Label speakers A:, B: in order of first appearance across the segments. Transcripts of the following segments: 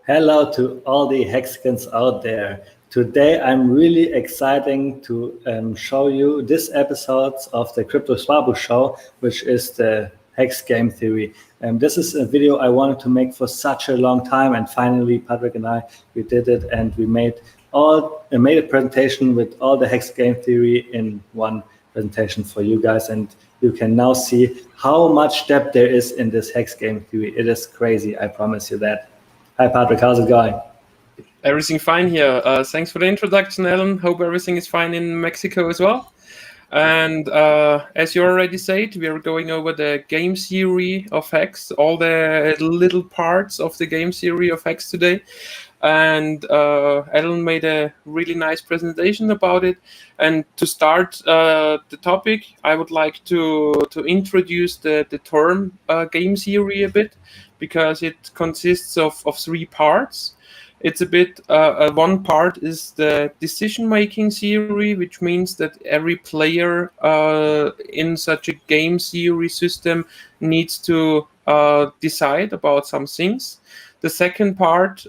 A: Hello to all the Hexicans out there. Today I'm really excited to show you this episode of the Crypto Swabu show, which is the Hex game theory. This is a video I wanted to make for such a long time, and finally Patrick and I, we did it, and we made a presentation with all the Hex game theory in one presentation for you guys, and you can now see how much depth there is in this Hex game theory. It is crazy, I promise you that. Hi, Patrick. How's it going?
B: Everything fine here. Thanks for the introduction, Alan. Hope everything is fine in Mexico as well. And as you already said, we are going over the game theory of Hex, all the little parts of the game theory of Hex today. And Alan made a really nice presentation about it. And to start the topic, I would like to introduce the term game theory a bit, because it consists of three parts. It's a bit, one part is the decision-making theory, which means that every player in such a game theory system needs to decide about some things. The second part,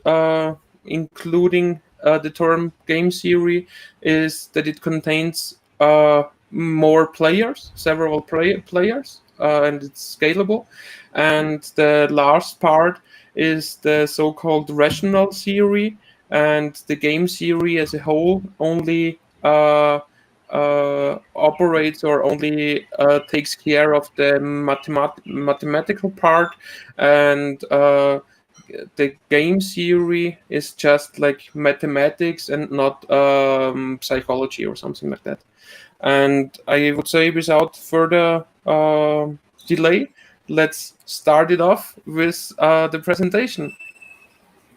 B: including the term game theory, is that it contains more players, several players, and it's scalable. And the last part is the so-called rational theory, and the game theory as a whole only operates or only takes care of the mathematical part, and the game theory is just like mathematics and not psychology or something like that. And I would say, without further delay, let's start it off with the presentation.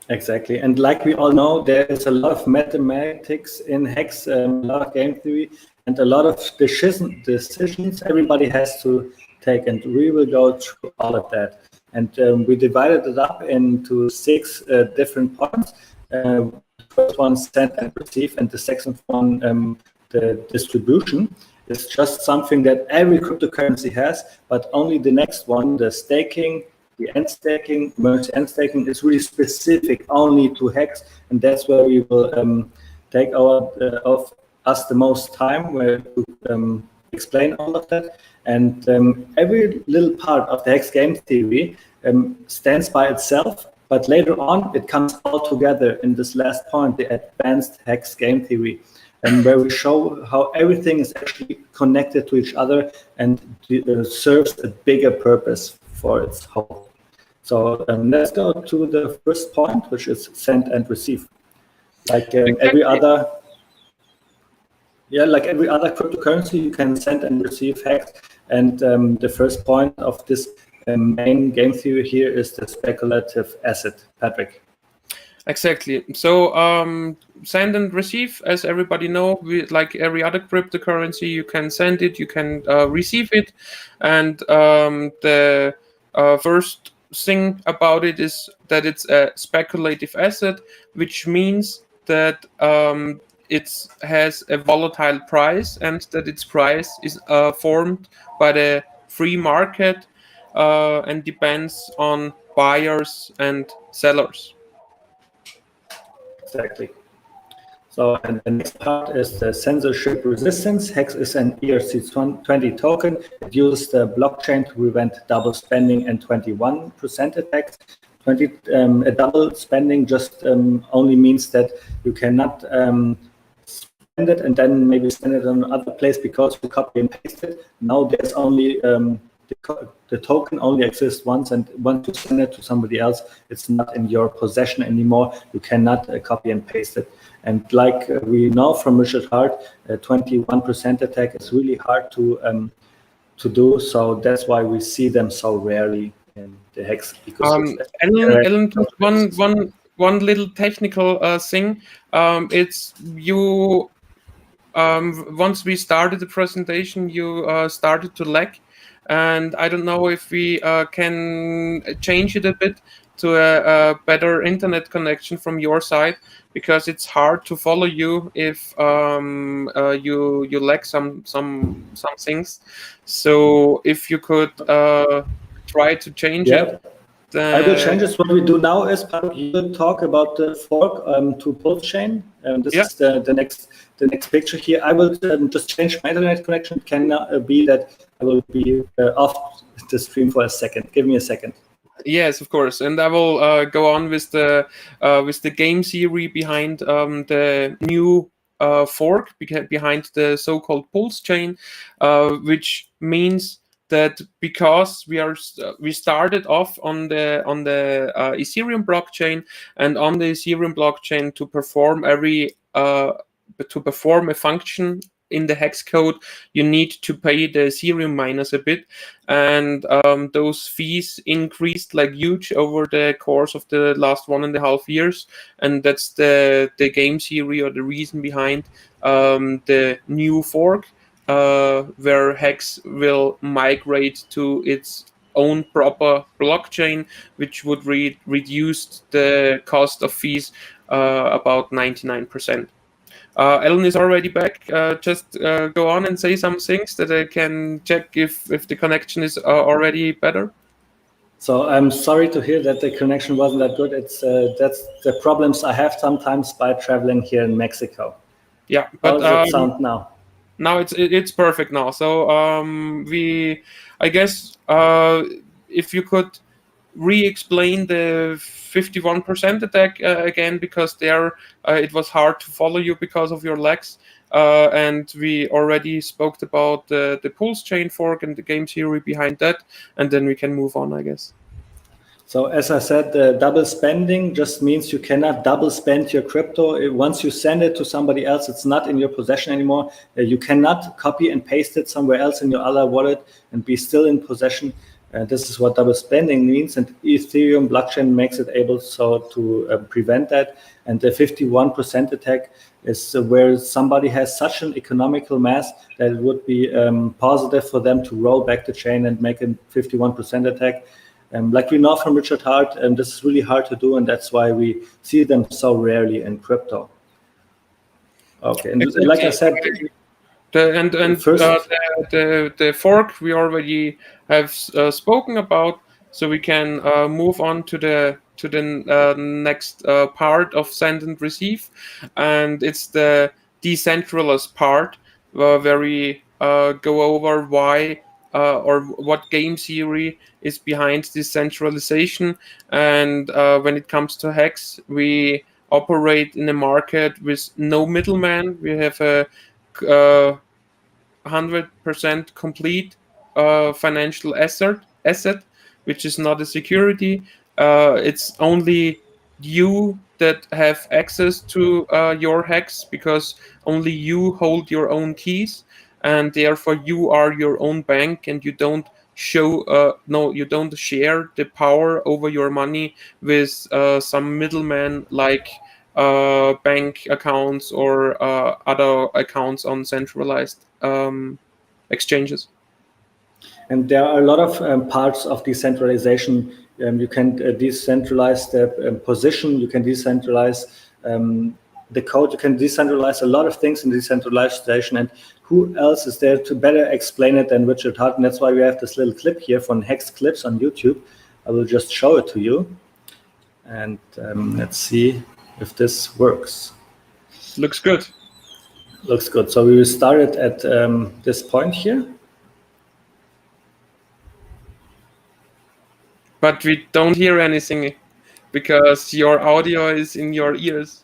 A: Exactly. And like we all know, there is a lot of mathematics in Hex, a lot of game theory, and a lot of decisions everybody has to take. And we will go through all of that. And we divided it up into 6 different parts. The first one, send and receive, and the second one, the distribution. It's just something that every cryptocurrency has, but only the next one, the staking, the end staking, merge end staking, is really specific only to Hex, and that's where we will take of us the most time to explain all of that. And every little part of the Hex game theory stands by itself, but later on it comes all together in this last point, the advanced Hex game theory, and where we show how everything is actually connected to each other and serves a bigger purpose for its whole. So let's go to the first point, which is send and receive. Like every other cryptocurrency, you can send and receive Hex. And the first point of this main game theory here is the speculative asset. Patrick.
B: Exactly. So send and receive, as everybody know, like every other cryptocurrency, you can send it, you can receive it, and the first thing about it is that it's a speculative asset, which means that it has a volatile price, and that its price is formed by the free market and depends on buyers and sellers.
A: Exactly. So, and the next part is the censorship resistance. Hex is an ERC20 token. It uses the blockchain to prevent double spending and 21% attacks. A double spending just only means that you cannot spend it and then maybe spend it on another place because you copy and paste it. Now there's only the token only exists once, and once you send it to somebody else, it's not in your possession anymore. You cannot copy and paste it. And like we know from Richard Hart, 21% attack is really hard to do. So that's why we see them so rarely in the Hex ecosystem.
B: Ellen, one little technical thing. It's you. Once we started the presentation, you started to lag. And I don't know if we can change it a bit to a better internet connection from your side, because it's hard to follow you if you lack some things. So if you could try to change it.
A: I will change this. What we do now is you will talk about the fork to Pulse chain. This is the next picture here. I will just change my internet connection. It can be that I will be off the stream for a second. Give me a second.
B: Yes, of course, and I will go on with the game theory behind the new fork behind the so-called Pulse chain, which means that because we started off on the Ethereum blockchain, and on the Ethereum blockchain to perform a function in the hex code, you need to pay the Ethereum miners a bit, and those fees increased like huge over the course of the last 1.5 years, and that's the game theory or the reason behind the new fork, where Hex will migrate to its own proper blockchain, which would reduce the cost of fees about 99%. Ellen is already back. Just go on and say some things that I can check if the connection is already better.
A: So I'm sorry to hear that the connection wasn't that good. It's that's the problems I have sometimes by traveling here in Mexico.
B: Yeah,
A: but how does it sound now?
B: Now it's perfect now. So I guess if you could re-explain the 51% attack again, because there it was hard to follow you because of your lags, and we already spoke about the Pulse chain fork and the game theory behind that, and then we can move on, I guess.
A: So as I said, the double spending just means you cannot double spend your crypto. Once you send it to somebody else, it's not in your possession anymore. You cannot copy and paste it somewhere else in your other wallet and be still in possession. This is what double spending means, and Ethereum blockchain makes it able to prevent that. And the 51% attack is where somebody has such an economical mass that it would be positive for them to roll back the chain and make a 51% attack. Like we know from Richard Hart, this is really hard to do, and that's why we see them so rarely in crypto. Okay, and
B: exactly.
A: Like I said,
B: the fork we already have spoken about, so we can move on to the next part of send and receive, and it's the decentralized part, where we go over why or what game theory is behind decentralization. And when it comes to Hex, we operate in a market with no middleman. We have a 100% complete financial asset, which is not a security. It's only you that have access to your Hex, because only you hold your own keys, and therefore you are your own bank, and you don't you don't share the power over your money with some middleman like bank accounts or other accounts on centralized exchanges.
A: And there are a lot of parts of decentralization. You can decentralize the position, you can decentralize the code, you can decentralize a lot of things in decentralization. And who else is there to better explain it than Richard Hart? And that's why we have this little clip here from Hex Clips on YouTube. I will just show it to you. And let's see if this works.
B: Looks good.
A: Looks good. So we will start it at this point here.
B: But we don't hear anything because your audio is in your ears.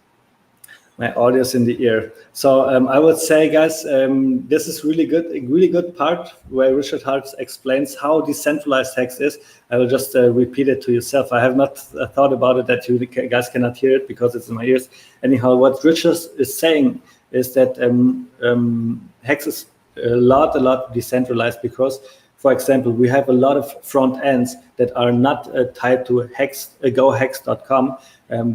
A: My audio is in the ear. So I would say, guys, this is really good, a really good part where Richard Hart explains how decentralized Hex is. I will just repeat it to yourself. I have not thought about it that you guys cannot hear it because it's in my ears. Anyhow, what Richard is saying is that Hex is a lot decentralized because, for example, we have a lot of front ends that are not tied to gohex.com.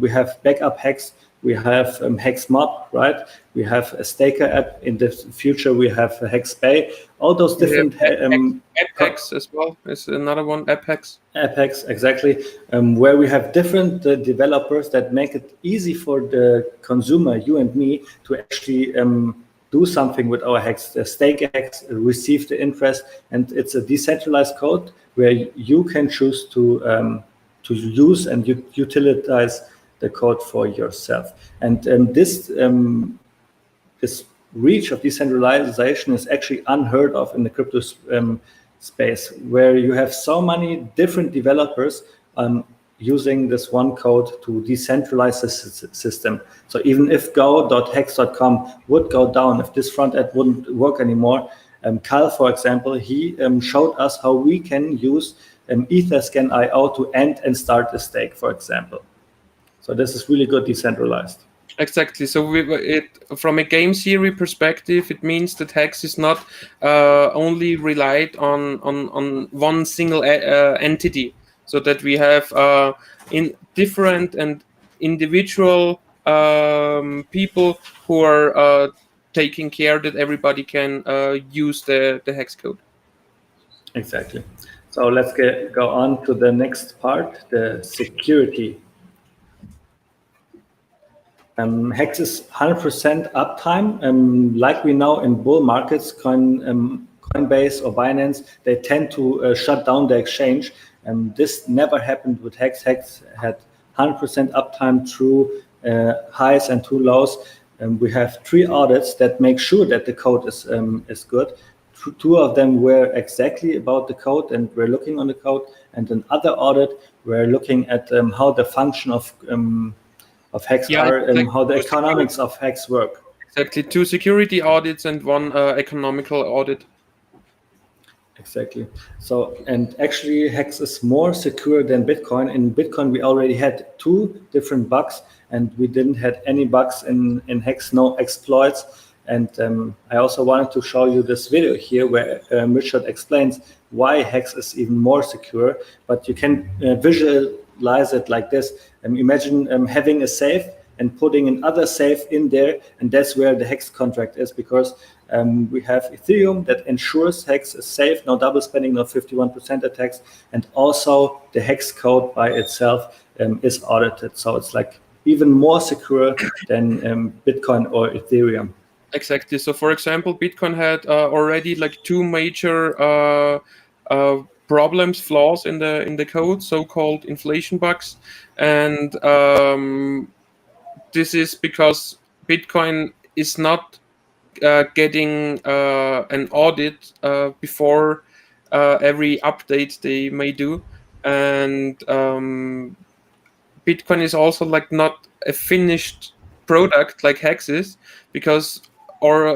A: We have backup Hex. We have Hex Mob, right? We have a staker app. In the future, we have Hex Bay. All those different
B: Hex as well is another one. Hex.
A: Hex, exactly. Where we have different developers that make it easy for the consumer, you and me, to actually do something with our Hex, stake Hex, receive the interest, and it's a decentralized code where you can choose to use and utilize the code for yourself. And this reach of decentralization is actually unheard of in the crypto space, where you have so many different developers using this one code to decentralize the system. So even if go.hex.com would go down, if this front end wouldn't work anymore, Carl, for example, he showed us how we can use Etherscan IO to end and start a stake, for example. So this is really good decentralized.
B: Exactly. So from a game theory perspective, it means that Hex is not only relied on one single entity. So that we have in different and individual people who are taking care that everybody can use the Hex code.
A: Exactly. So let's go on to the next part, the security. Hex is 100% uptime. Like we know in bull markets, Coinbase or Binance, they tend to shut down the exchange. This never happened with Hex. Hex had 100% uptime through highs and through lows. We have 3 audits that make sure that the code is good. 2 of them were exactly about the code, and we're looking on the code. And another audit, we're looking at how the function of Hex are and how the economics of Hex work.
B: Exactly, 2 security audits and 1 economical audit.
A: Exactly. So, and actually Hex is more secure than Bitcoin. In Bitcoin, we already had 2 different bugs, and we didn't have any bugs in Hex, no exploits. And I also wanted to show you this video here where Richard explains why Hex is even more secure, but you can visualize it like this. Imagine having a safe and putting another safe in there, and that's where the Hex contract is, because we have Ethereum that ensures Hex is safe, no double spending, no 51% attacks, and also the Hex code by itself is audited. So it's like even more secure than Bitcoin or Ethereum.
B: Exactly. So, for example, Bitcoin had already like 2 major problems, flaws in the code, so-called inflation bugs, and this is because Bitcoin is not getting an audit before every update they may do, and Bitcoin is also like not a finished product like Hex is, because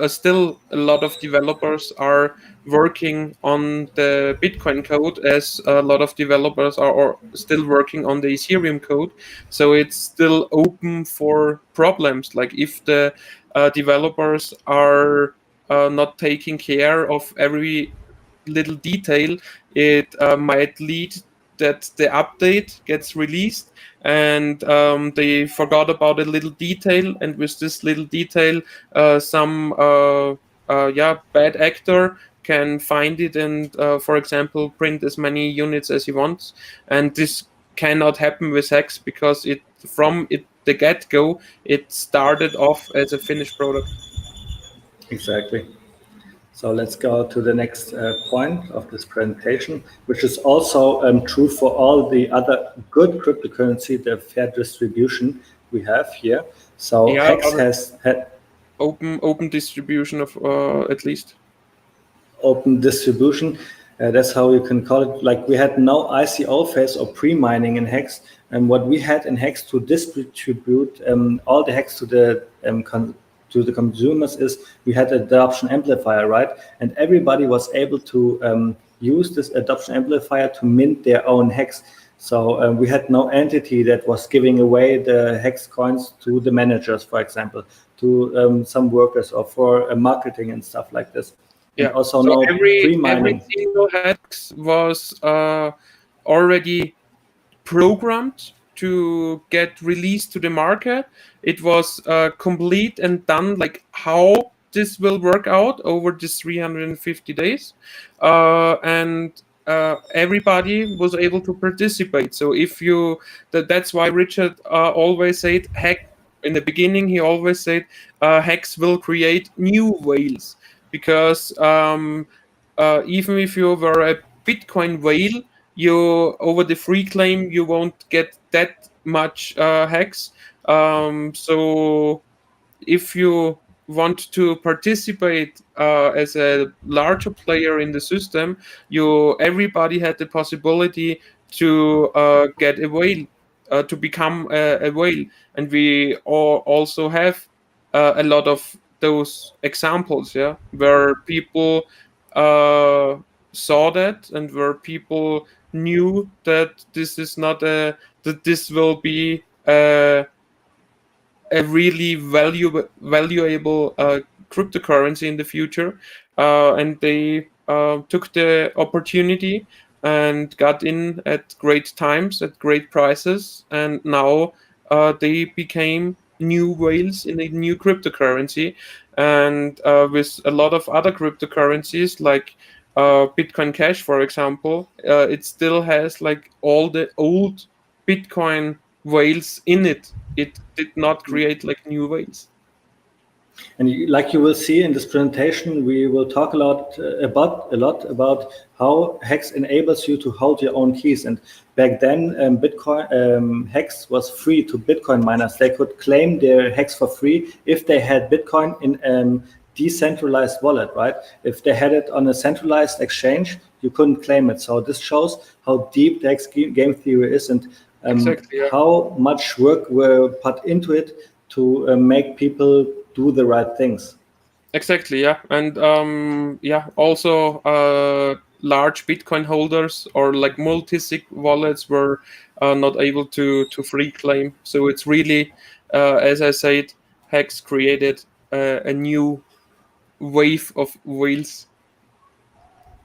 B: still a lot of developers are working on the Bitcoin code, as a lot of developers are still working on the Ethereum code. So it's still open for problems. Like if the developers are not taking care of every little detail, it might lead that the update gets released and they forgot about a little detail, and with this little detail some bad actor can find it and for example print as many units as he wants, and this cannot happen with Hex because the get-go it started off as a finished product.
A: Exactly. So let's go to the next point of this presentation, which is also true for all the other good cryptocurrency, the fair distribution we have here. So Hex has had
B: open distribution of at least.
A: Open distribution, that's how you can call it. Like we had no ICO phase or pre-mining in Hex, and what we had in Hex to distribute all the Hex to the consumers is we had an adoption amplifier, right? And everybody was able to use this adoption amplifier to mint their own Hex. So we had no entity that was giving away the Hex coins to the managers, for example, to some workers or for marketing and stuff like this.
B: Yeah.
A: And also so
B: every single Hex was already programmed to get released to the market. It was complete and done, like how this will work out over this 350 days, and everybody was able to participate. So if you that's why Richard always said Hex in the beginning. He always said Hex will create new whales, because even if you were a Bitcoin whale, you over the free claim you won't get that much hex. So if you want to participate as a larger player in the system, everybody had the possibility to get a whale, to become a whale, and we also have a lot of those examples, yeah, where people saw that and where people knew that this is not that this will be a really valuable cryptocurrency in the future, and they took the opportunity and got in at great times at great prices, and now they became new whales in a new cryptocurrency, and with a lot of other cryptocurrencies like Bitcoin Cash, for example, it still has like all the old Bitcoin whales in it. It did not create like new whales.
A: And like you will see in this presentation, we will talk a lot about how Hex enables you to hold your own keys. And back then, Bitcoin Hex was free to Bitcoin miners. They could claim their Hex for free if they had Bitcoin in decentralized wallet, right? If they had it on a centralized exchange, you couldn't claim it. So this shows how deep the Hex game theory is, and
B: Exactly, yeah.
A: how much work were put into it to make people do the right things.
B: Exactly, yeah. And also large Bitcoin holders or like multi-sig wallets were not able to free claim. So it's really, as I said, Hex created a new wave of whales.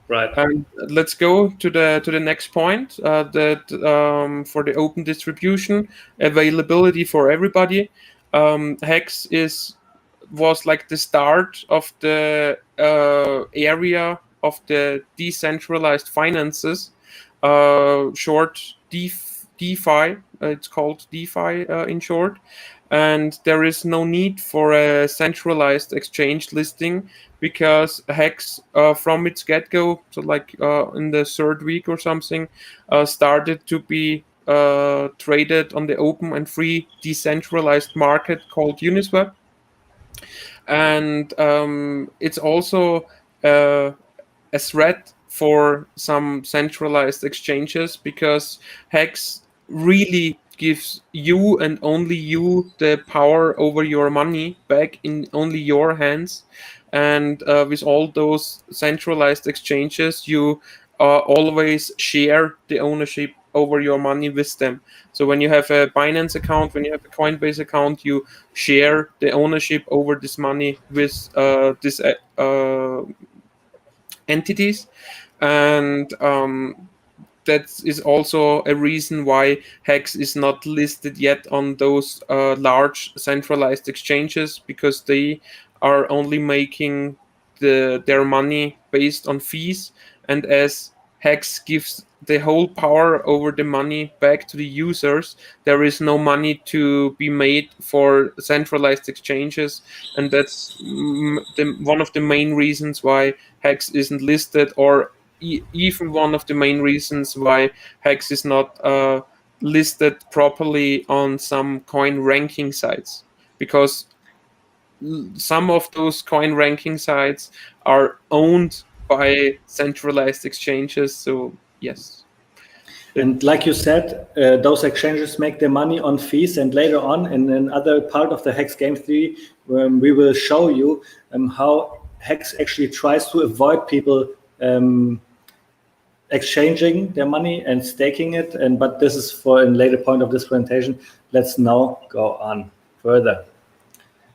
A: Right.
B: And let's go to the next point, that for the open distribution, availability for everybody. Hex was like the start of the area of the decentralized finances, short DeFi. It's called DeFi in short, and there is no need for a centralized exchange listing because Hex, from its get-go, so like in the third week or something, started to be traded on the open and free decentralized market called Uniswap. And it's also a threat for some centralized exchanges because Hex really gives you and only you the power over your money back in only your hands. And with all those centralized exchanges, you always share the ownership over your money with them. So when you have a Binance account, when you have a Coinbase account, you share the ownership over this money with this entities, and that is also a reason why Hex is not listed yet on those large centralized exchanges, because they are only making their money based on fees, and as Hex gives the whole power over the money back to the users, there is no money to be made for centralized exchanges, and that's one of the main reasons why Hex isn't listed, or even one of the main reasons why Hex is not listed properly on some coin ranking sites, because some of those coin ranking sites are owned by centralized exchanges. So yes.
A: And like you said, those exchanges make their money on fees. And later on, in another part of the Hex game theory, we will show you how Hex actually tries to avoid people exchanging their money and staking it. But this is for a later point of this presentation. Let's now go on further.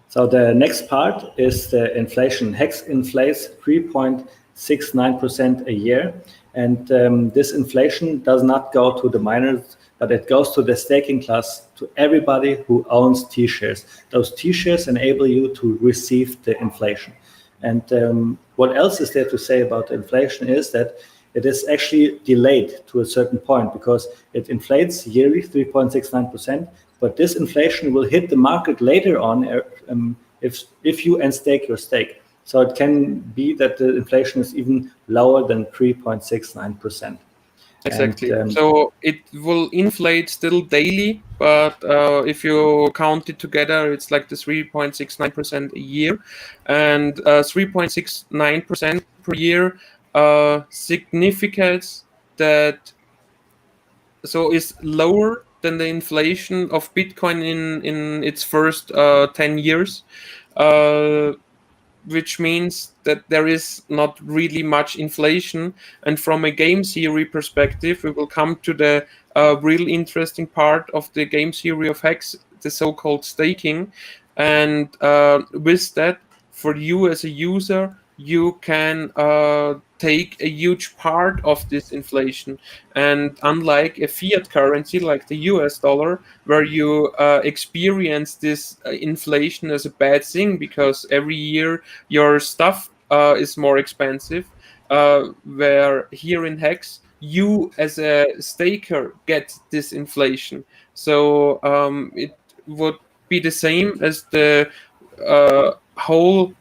A: So the next part is the inflation. Hex inflates 3.69% a year. And this inflation does not go to the miners, but it goes to the staking class, to everybody who owns T-shares. Those T-shares enable you to receive the inflation. And what else is there to say about inflation is that it is actually delayed to a certain point, because it inflates yearly 3.69%, but this inflation will hit the market later on if you unstake your stake. So it can be that the inflation is even lower than 3.69%.
B: Exactly.
A: And
B: So it will inflate still daily, but if you count it together, it's like the 3.69% a year, and 3.69% per year significates that, so is lower than the inflation of Bitcoin in its first 10 years. Uh, which means that there is not really much inflation. And from a game theory perspective, we will come to the real interesting part of the game theory of Hex, the so-called staking. And with that, for you as a user, you can take a huge part of this inflation. And unlike a fiat currency like the US dollar, where you experience this inflation as a bad thing because every year your stuff is more expensive, where here in Hex, you as a staker get this inflation. So it would be the same as the whole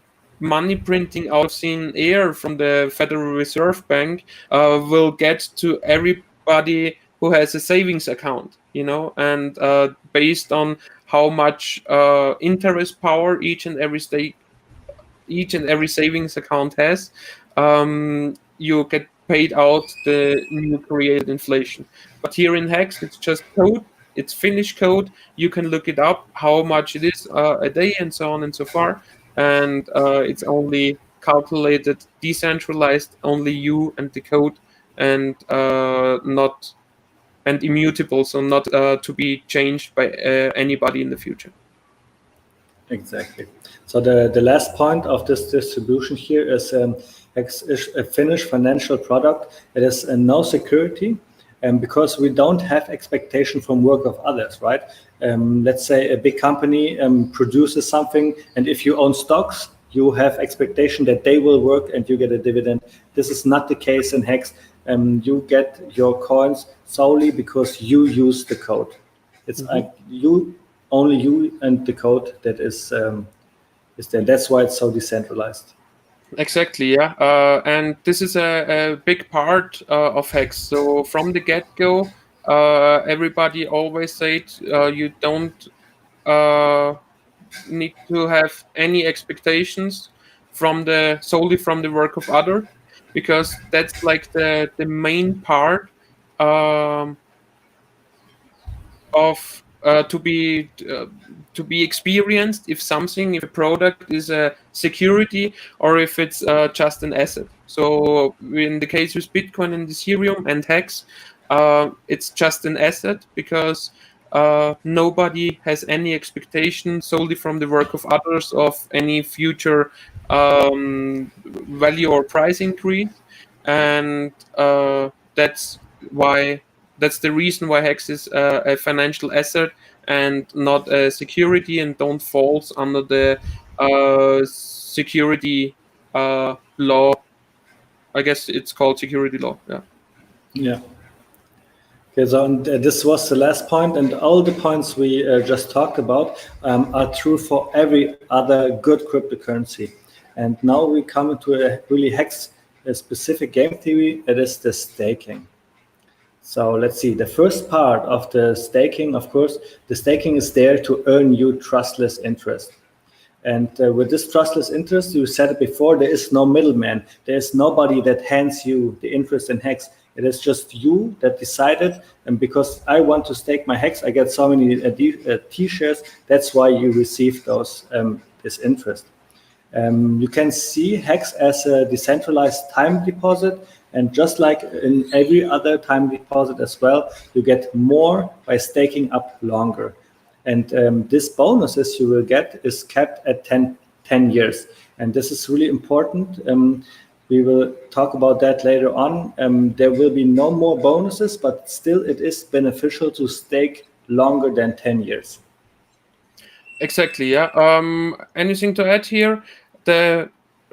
B: money printing out of thin air from the Federal Reserve Bank will get to everybody who has a savings account, and based on how much interest power each and every savings account has, you get paid out the new created inflation. But here in Hex, it's just code. It's finished code. You can look it up, how much it is a day, and so on and so far. And it's only calculated, decentralized, only you and the code, and not and immutable, so not to be changed by anybody in the future.
A: Exactly. So the last point of this distribution here is Hex is a finished financial product. It is no security, because we don't have expectation from work of others, right? Let's say a big company produces something, and if you own stocks, you have expectation that they will work and you get a dividend. This is not the case in Hex. You get your coins solely because you use the code. It's like only you and the code that is there. That's why it's so decentralized.
B: Exactly, yeah. And this is a big part of Hex. So from the get-go, everybody always said you don't need to have any expectations solely from the work of others, because that's like the main part of to be experienced if a product is a security or if it's just an asset. So in the case with Bitcoin and Ethereum and Hex, it's just an asset because nobody has any expectation solely from the work of others of any future value or price increase. And that's why that's the reason why Hex is a financial asset and not a security, and don't falls under the security law. I guess it's called security law. Yeah.
A: Yeah. Okay, so this was the last point, and all the points we just talked about are true for every other good cryptocurrency. And now we come to a really Hex a specific game theory. It is the staking. So let's see. The first part of the staking, of course, the staking is there to earn you trustless interest. And with this trustless interest, you said it before, there is no middleman. There is nobody that hands you the interest in Hex. It is just you that decided. And because I want to stake my Hex, I get so many T-shares. That's why you receive this interest. You can see Hex as a decentralized time deposit. And just like in every other time deposit as well, you get more by staking up longer. And this bonuses you will get is capped at 10 years. And this is really important. We will talk about that later on. There will be no more bonuses, but still it is beneficial to stake longer than 10 years.
B: Exactly, yeah. Anything to add here?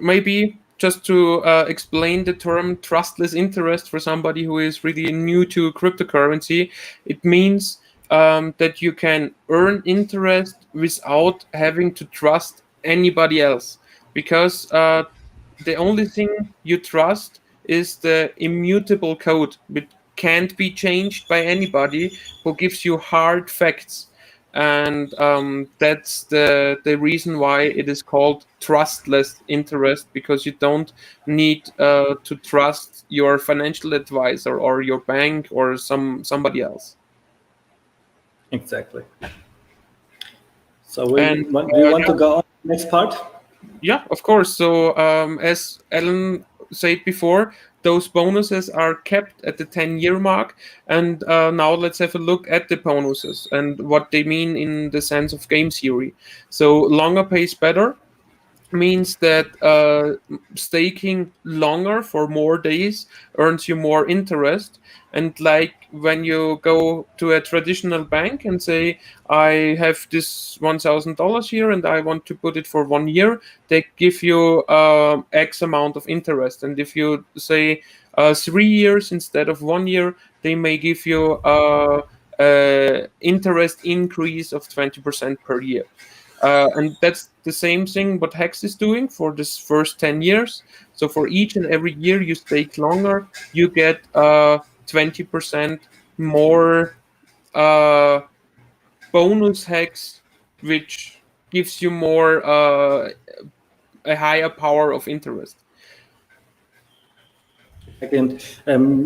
B: Maybe just to explain the term trustless interest for somebody who is really new to cryptocurrency, it means that you can earn interest without having to trust anybody else, because the only thing you trust is the immutable code, which can't be changed by anybody, who gives you hard facts. And that's the reason why it is called trustless interest, because you don't need to trust your financial advisor or your bank or somebody else.
A: Exactly. So
B: And
A: do you want to go on to the next part?
B: yeah, of course. So as Alan said before, those bonuses are kept at the 10-year mark. And now let's have a look at the bonuses and what they mean in the sense of game theory. So longer pays better means that staking longer for more days earns you more interest. And like when you go to a traditional bank and say, I have this $1,000 here and I want to put it for 1 year, they give you X amount of interest. And if you say 3 years instead of 1 year, they may give you interest increase of 20% per year. And that's the same thing what Hex is doing for this first 10 years. So for each and every year you stake longer, you get 20% more bonus Hex, which gives you more a higher power of interest.
A: And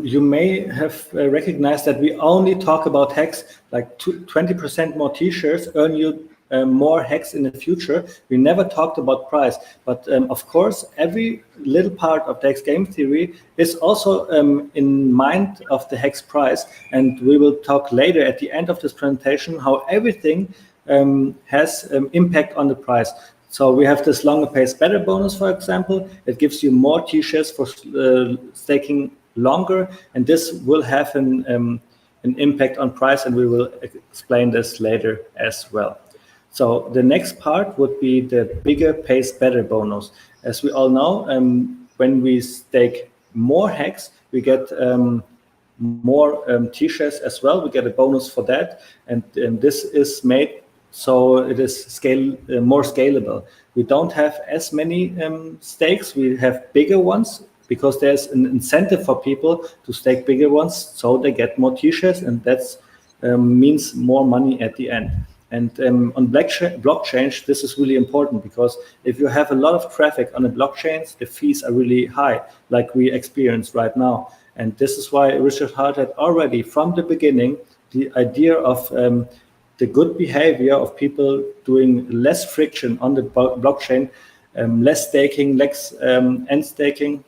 A: you may have recognized that we only talk about Hex, like 20% more t-shirts earn you more Hex in the future. We never talked about price, but of course, every little part of the Hex game theory is also in mind of the Hex price. And we will talk later at the end of this presentation how everything has impact on the price. So we have this longer pays better bonus, for example. It gives you more t-shirts for staking longer, and this will have an impact on price, and we will explain this later as well. So the next part would be the bigger pays better bonus. As we all know, when we stake more Hex, we get more t-shirts as well. We get a bonus for that, and this is made so it is more scalable. We don't have as many stakes. We have bigger ones because there's an incentive for people to stake bigger ones, so they get more t-shirts, and that means more money at the end. And on blockchains, this is really important, because if you have a lot of traffic on the blockchains, the fees are really high, like we experience right now. And this is why Richard Hart had already, from the beginning, the idea of the good behavior of people doing less friction on the blockchain, less staking, less end staking,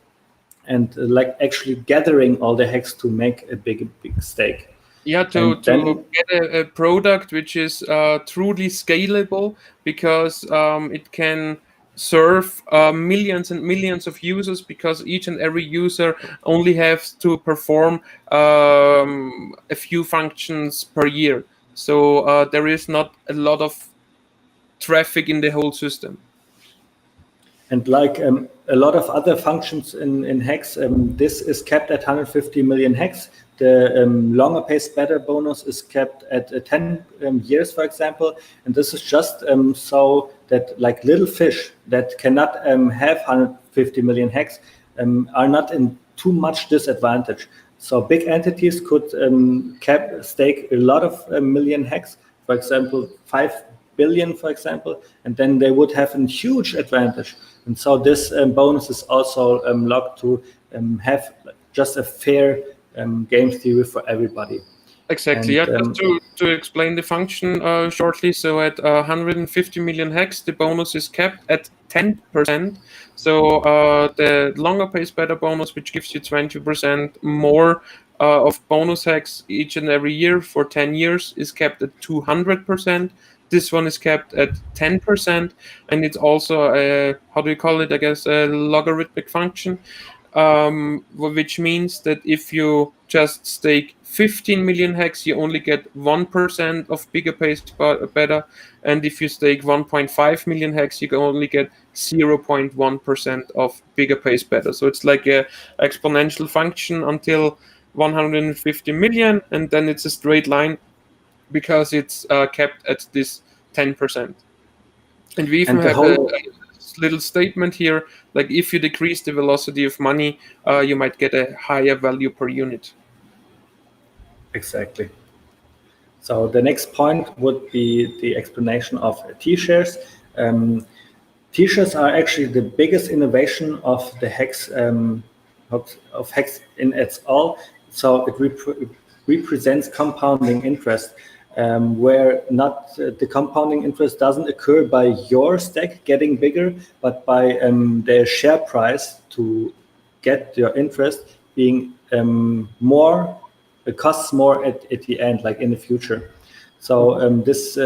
A: and like actually gathering all the Hex to make a big stake.
B: Yeah, to get a product which is truly scalable, because it can serve millions and millions of users, because each and every user only has to perform a few functions per year. So there is not a lot of traffic in the whole system.
A: And like a lot of other functions in Hex, this is kept at 150 million Hex. The longer pays better bonus is kept at 10 years, for example. And this is just so that like little fish that cannot have 150 million Hex are not in too much disadvantage. So big entities could stake a lot of million Hex, for example, 5 billion, for example, and then they would have a huge advantage. And so this bonus is also locked to have just a fair game theory for everybody.
B: Exactly. And, just to explain the function shortly. So at 150 million Hex, the bonus is capped at 10%. So the longer pays better bonus, which gives you 20% more of bonus Hex each and every year for 10 years, is capped at 200%. This one is capped at 10%, and it's also a, how do you call it? I guess a logarithmic function, which means that if you just stake 15 million Hex, you only get 1% of bigger pays better, and if you stake 1.5 million Hex, you can only get 0.1% of bigger pays better. So it's like a exponential function until 150 million, and then it's a straight line, because it's kept at this 10%. And we even have a little statement here, like if you decrease the velocity of money, you might get a higher value per unit.
A: Exactly. So the next point would be the explanation of T-shares. T-shares are actually the biggest innovation of the Hex of Hex in its all. So it represents compounding interest, where not the compounding interest doesn't occur by your stack getting bigger, but by the share price to get your interest being more. It costs more at the end, like in the future. So this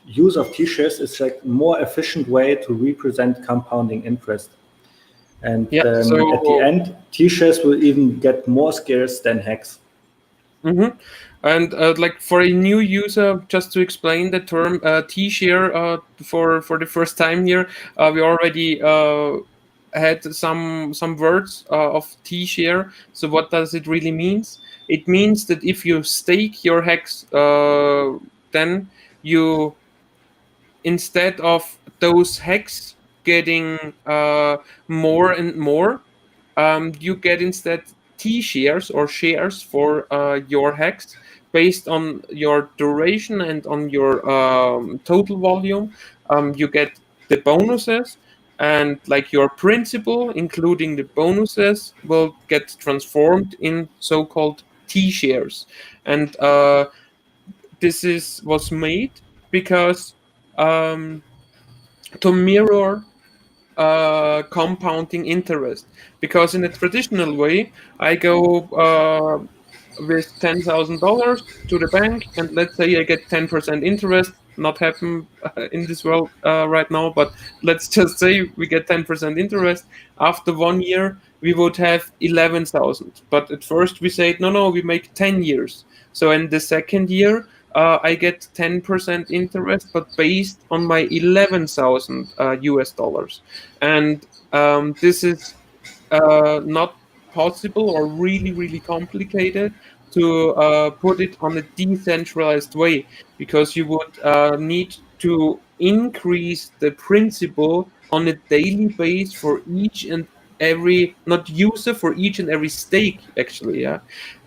A: use of T-shares is like more efficient way to represent compounding interest. And
B: Yeah.
A: at the end, T-shares will even get more scarce than Hex.
B: Mm-hmm. And like for a new user, just to explain the term T-share for the first time here, we already had some words of T-share. So what does it really means? It means that if you stake your Hex, then you, instead of those Hex getting more and more, you get instead T shares or shares for your Hex based on your duration and on your total volume. You get the bonuses, and like your principal, including the bonuses, will get transformed in so-called T shares. And this was made because to mirror compounding interest. Because in a traditional way, I go with $10,000 to the bank, and let's say I get 10% interest. Not happen in this world right now, but let's just say we get 10% interest. After 1 year, we would have 11,000. But at first we said, no, we make 10 years. So in the second year, I get 10% interest, but based on my 11,000 US dollars. And this is not possible or really, really complicated to put it on a decentralized way, because you would need to increase the principal on a daily base for each and every, not user, for each and every stake, actually. Yeah.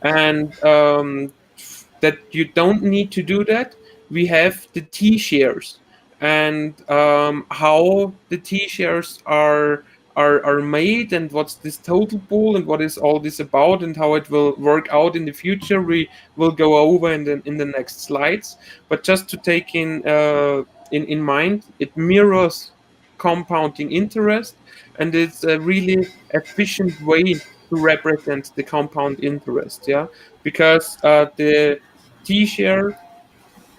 B: And that you don't need to do that. We have the T shares, and how the T shares are made, and what's this total pool, and what is all this about, and how it will work out in the future, we will go over in the next slides. But just to take in mind, it mirrors compounding interest, and it's a really efficient way to represent the compound interest. Yeah, because the T share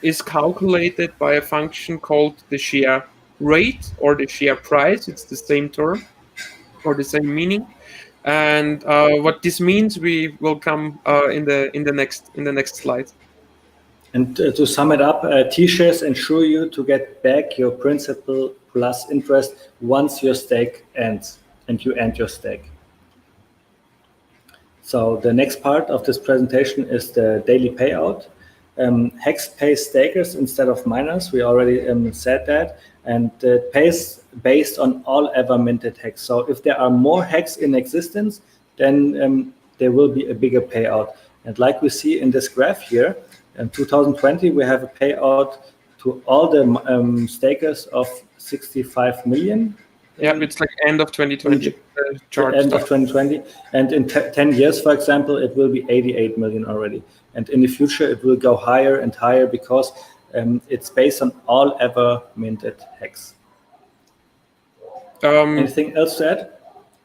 B: is calculated by a function called the share rate or the share price. It's the same term or the same meaning. And what this means, we will come in the next slide.
A: And to sum it up, T-shares ensure you to get back your principal plus interest once your stake ends and you end your stake. So the next part of this presentation is the daily payout. Hex pays stakers instead of miners. We already said that. And it pays based on all ever minted Hex. So if there are more Hex in existence, then there will be a bigger payout. And like we see in this graph here, in 2020, we have a payout to all the stakers of 65 million.
B: Yeah, it's like end of 2020. Chart
A: End of 2020. And in 10 years, for example, it will be 88 million already. And in the future, it will go higher and higher because it's based on all ever minted Hex. Anything else to add?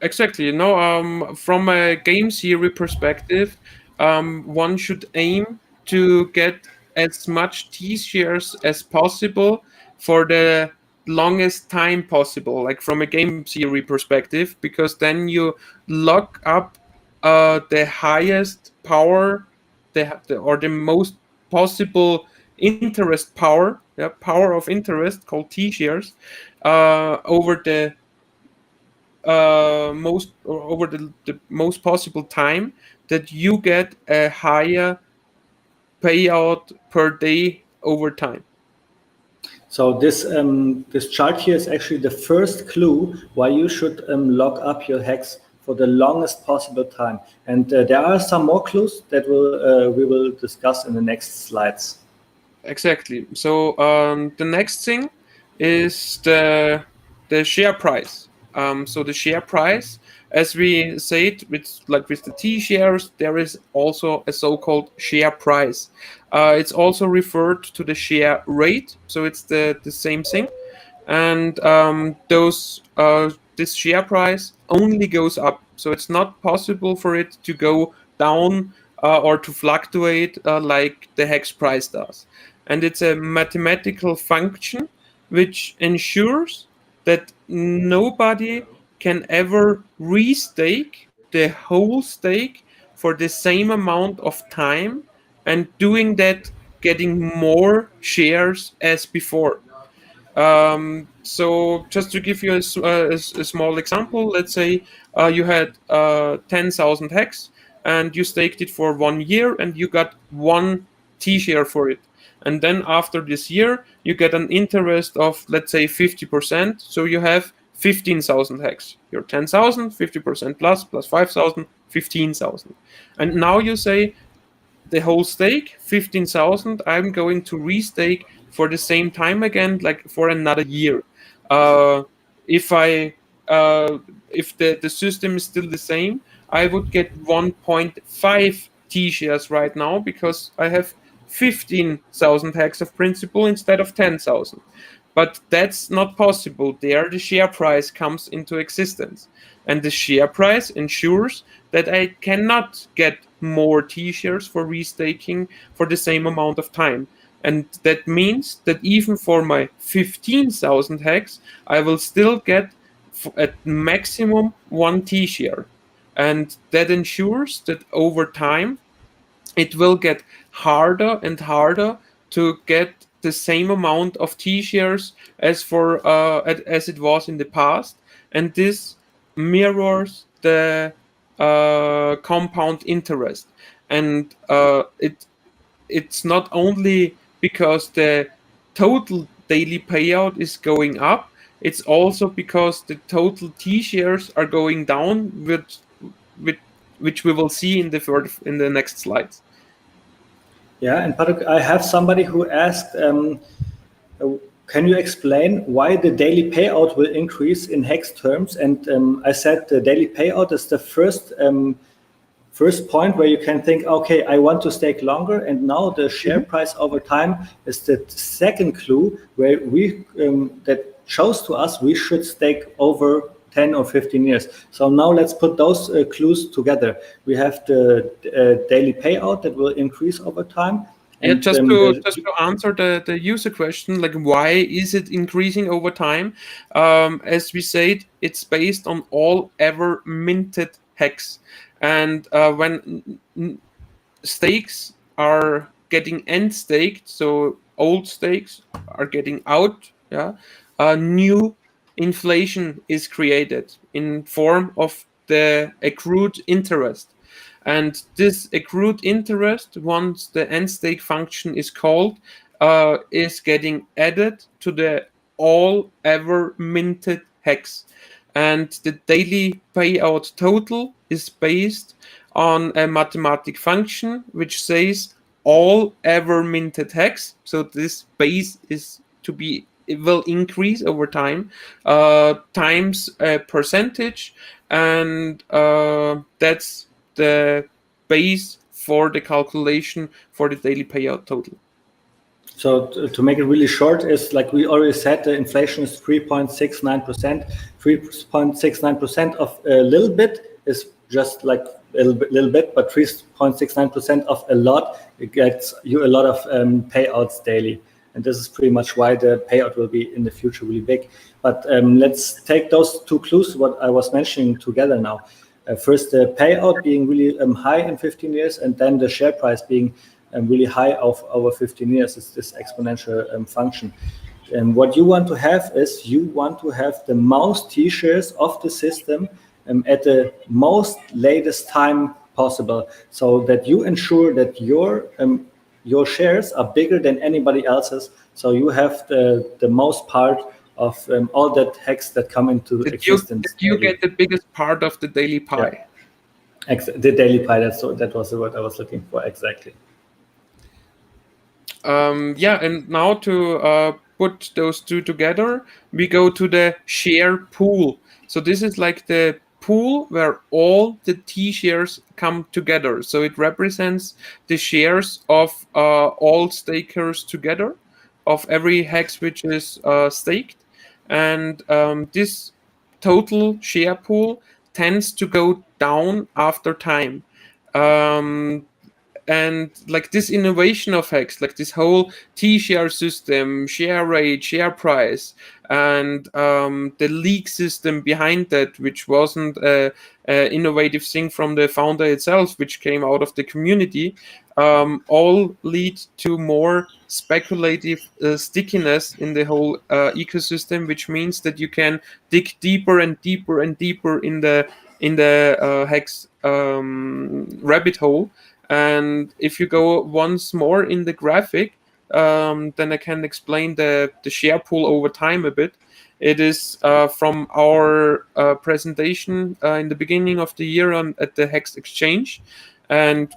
B: Exactly. No, from a game theory perspective, one should aim to get as much T shares as possible for the longest time possible, like from a game theory perspective, because then you lock up the highest power, or the most possible interest power, power of interest called T shares, over the over the most possible time, that you get a higher payout per day over time.
A: So this chart here is actually the first clue why you should lock up your Hex for the longest possible time. And there are some more clues that we will discuss in the next slides.
B: Exactly. So the next thing is the share price. So the share price, as we said, with the T shares, there is also a so-called share price. It's also referred to the share rate. So it's the same thing. And this share price only goes up. So it's not possible for it to go down or to fluctuate like the hex price does. And it's a mathematical function which ensures that nobody can ever restake the whole stake for the same amount of time, and doing that getting more shares as before. So just to give you a small example, let's say you had 10,000 hex and you staked it for 1 year and you got one T share for it. And then after this year, you get an interest of, let's say, 50%. So you have 15,000 hex. You're 10,000, 50% plus 5,000, 15,000. And now you say, the whole stake, 15,000, I'm going to restake for the same time again, like for another year. If I if the system is still the same, I would get 1.5 T shares right now because I have 15,000 hex of principal instead of 10,000. But that's not possible. There, the share price comes into existence. And the share price ensures that I cannot get more T shares for restaking for the same amount of time. And that means that even for my 15,000 hex, I will still get at maximum one T share. And that ensures that over time, it will get harder and harder to get the same amount of T shares as as it was in the past, and this mirrors the compound interest. And it's not only because the total daily payout is going up, it's also because the total T shares are going down, which we will see in the next slides.
A: Yeah, and Patrick, I have somebody who asked, can you explain why the daily payout will increase in hex terms? And I said the daily payout is the first point where you can think, okay, I want to stake longer, and now the share price over time is the second clue where we that shows to us we should stake over 10 or 15 years. So now let's put those clues together. We have the daily payout that will increase over time.
B: Yeah,
A: And,
B: just to answer the user question, like why is it increasing over time? As we said, it's based on all ever minted hex, and when stakes are getting end staked, so old stakes are getting out, yeah, new inflation is created in form of the accrued interest. And this accrued interest, once the end stake function is called, is getting added to the all ever minted hex. And the daily payout total is based on a mathematical function which says all ever minted hex. So this base is it will increase over time times a percentage, and that's the base for the calculation for the daily payout total.
A: So to make it really short, is like we already said, the inflation is 3.69%. 3.69% of a little bit is just like a little bit, but 3.69% of a lot, it gets you a lot of payouts daily. And this is pretty much why the payout will be in the future really big. But let's take those two clues, what I was mentioning, together now. First, the payout being really high in 15 years, and then the share price being really high of over 15 years. It's this exponential function. And what you want to have is you want to have the most T-shares of the system at the most latest time possible, so that you ensure that your shares are bigger than anybody else's. So you have the most part of all that hex that come into existence.
B: You get the biggest part of the daily pie.
A: Yeah. The daily pie, that was the word I was looking for, exactly.
B: And now to put those two together, we go to the Sharepool. So this is like the pool where all the T shares come together. So it represents the shares of all stakers together, of every hex which is staked. And this total share pool tends to go down after time. And like this innovation of Hex, like this whole T-share system, share rate, share price, and the league system behind that, which wasn't a innovative thing from the founder itself, which came out of the community, all lead to more speculative stickiness in the whole ecosystem, which means that you can dig deeper and deeper and deeper in the Hex rabbit hole. And if you go once more in the graphic, then I can explain the share pool over time a bit. It is from our presentation in the beginning of the year at the Hex Exchange. And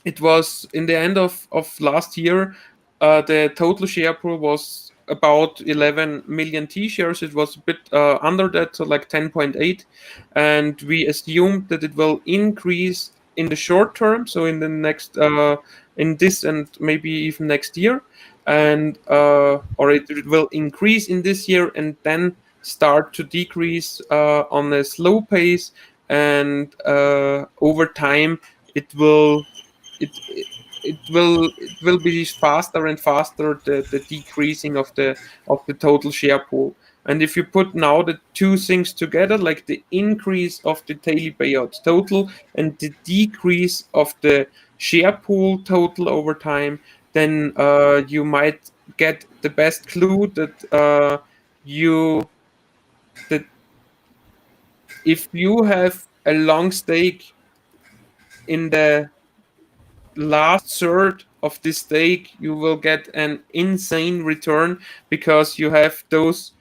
B: it was in the end of last year, the total share pool was about 11 million T-shares. It was a bit under that, so like 10.8. And we assumed that it will increase in the short term, so in the next in this and maybe even next year, and or it will increase in this year and then start to decrease on a slow pace, and over time it will be faster and faster, the decreasing of the total share pool. And if you put now the two things together, like the increase of the daily payouts total and the decrease of the share pool total over time, then you might get the best clue that if you have a long stake in the last third of this stake, you will get an insane return because you have those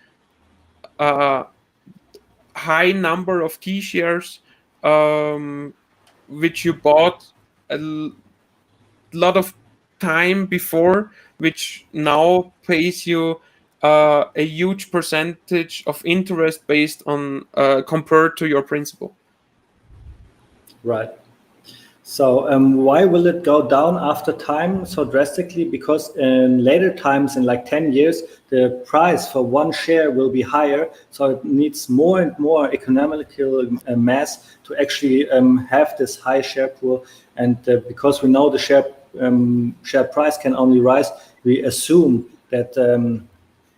B: high number of T shares which you bought a lot of time before, which now pays you a huge percentage of interest based on compared to your principal.
A: Right. So why will it go down after time so drastically? Because in later times, in like 10 years, the price for one share will be higher. So it needs more and more economical mass to actually have this high share pool. And because we know the share price can only rise, we assume that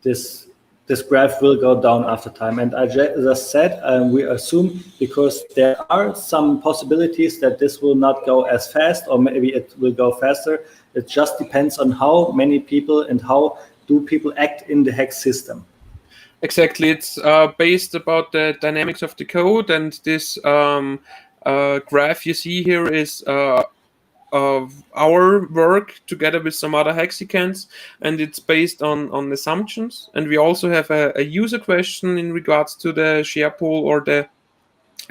A: this graph will go down after time. And I just said, we assume, because there are some possibilities that this will not go as fast, or maybe it will go faster. It just depends on how many people and how do people act in the Hex system.
B: Exactly. It's based about the dynamics of the code, and this graph you see here is of our work together with some other Hexicans, and it's based on assumptions. And we also have a user question in regards to the share pool or the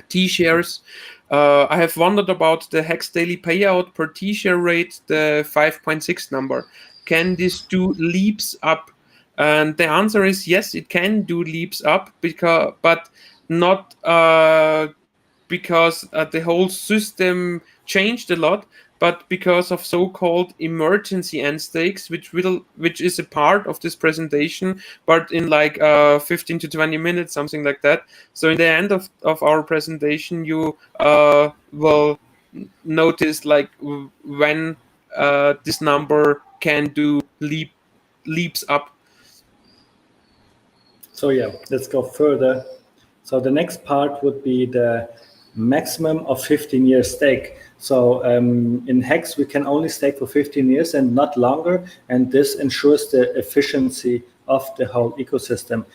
B: T-shares. I have wondered about the Hex daily payout per T-share rate, the 5.6 number. Can this do leaps up? And the answer is yes, it can do leaps up, but not because the whole system changed a lot, but because of so-called emergency end stakes, which is a part of this presentation, but in like 15 to 20 minutes, something like that. So in the end of our presentation, you will notice like when this number can do leaps up.
A: So yeah, let's go further. So the next part would be the maximum of 15-year stake. So in Hex, we can only stake for 15 years and not longer, and this ensures the efficiency of the whole ecosystem.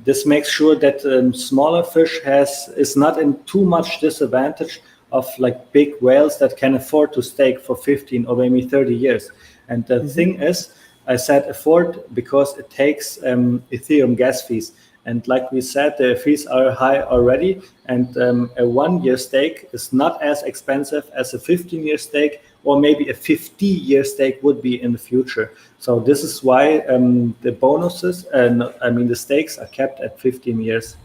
A: This makes sure that smaller fish is not in too much disadvantage of like big whales that can afford to stake for 15 or maybe 30 years. And the thing is, I said afford because it takes Ethereum gas fees. And like we said, the fees are high already, and a 1-year stake is not as expensive as a 15-year stake, or maybe a 50-year stake would be in the future. So this is why the bonuses, the stakes are kept at 15 years.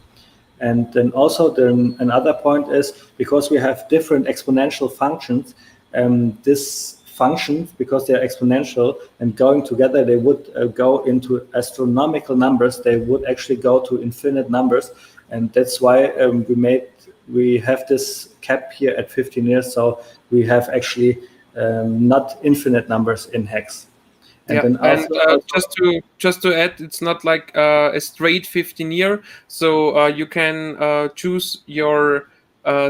A: And then also another point is because we have different exponential functions, this functions, because they're exponential and going together, they would go into astronomical numbers. They would actually go to infinite numbers. And that's why we have this cap here at 15 years. So we have actually not infinite numbers in Hex.
B: And just to add, it's not like a straight 15-year. So you can choose your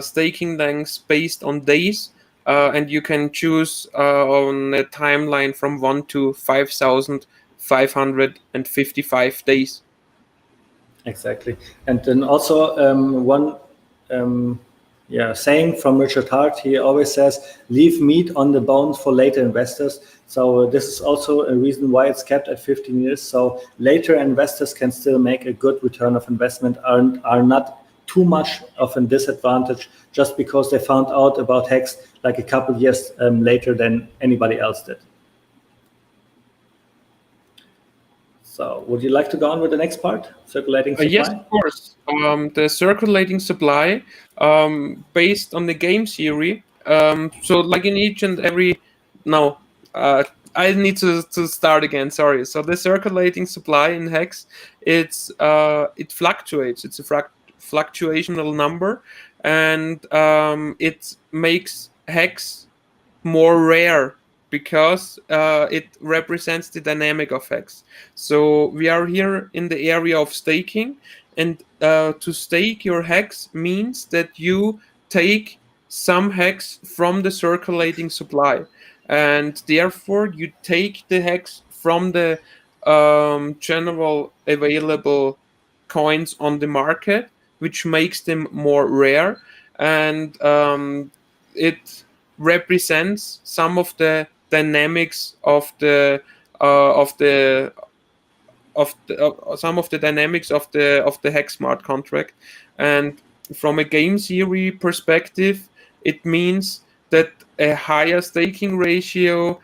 B: staking lengths based on days, and you can choose on a timeline from 1 to 5,555 days.
A: Exactly. And then also one saying from Richard Hart, he always says, leave meat on the bones for later investors. So this is also a reason why it's kept at 15 years. So later investors can still make a good return of investment, are not too much of a disadvantage just because they found out about Hex like a couple years later than anybody else did. So would you like to go on with the next part, circulating supply?
B: Yes, of course. The circulating supply, based on the game theory. So like in each and every... No, I need to start again, sorry. So the circulating supply in Hex, it fluctuates. It's a fluctuational number, and it makes Hex more rare because it represents the dynamic of Hex. So we are here in the area of staking, and to stake your Hex means that you take some Hex from the circulating supply, and therefore you take the Hex from the general available coins on the market, which makes them more rare, and it represents some of the dynamics of the some of the dynamics of the Hex smart contract. And from a game theory perspective, it means that a higher staking ratio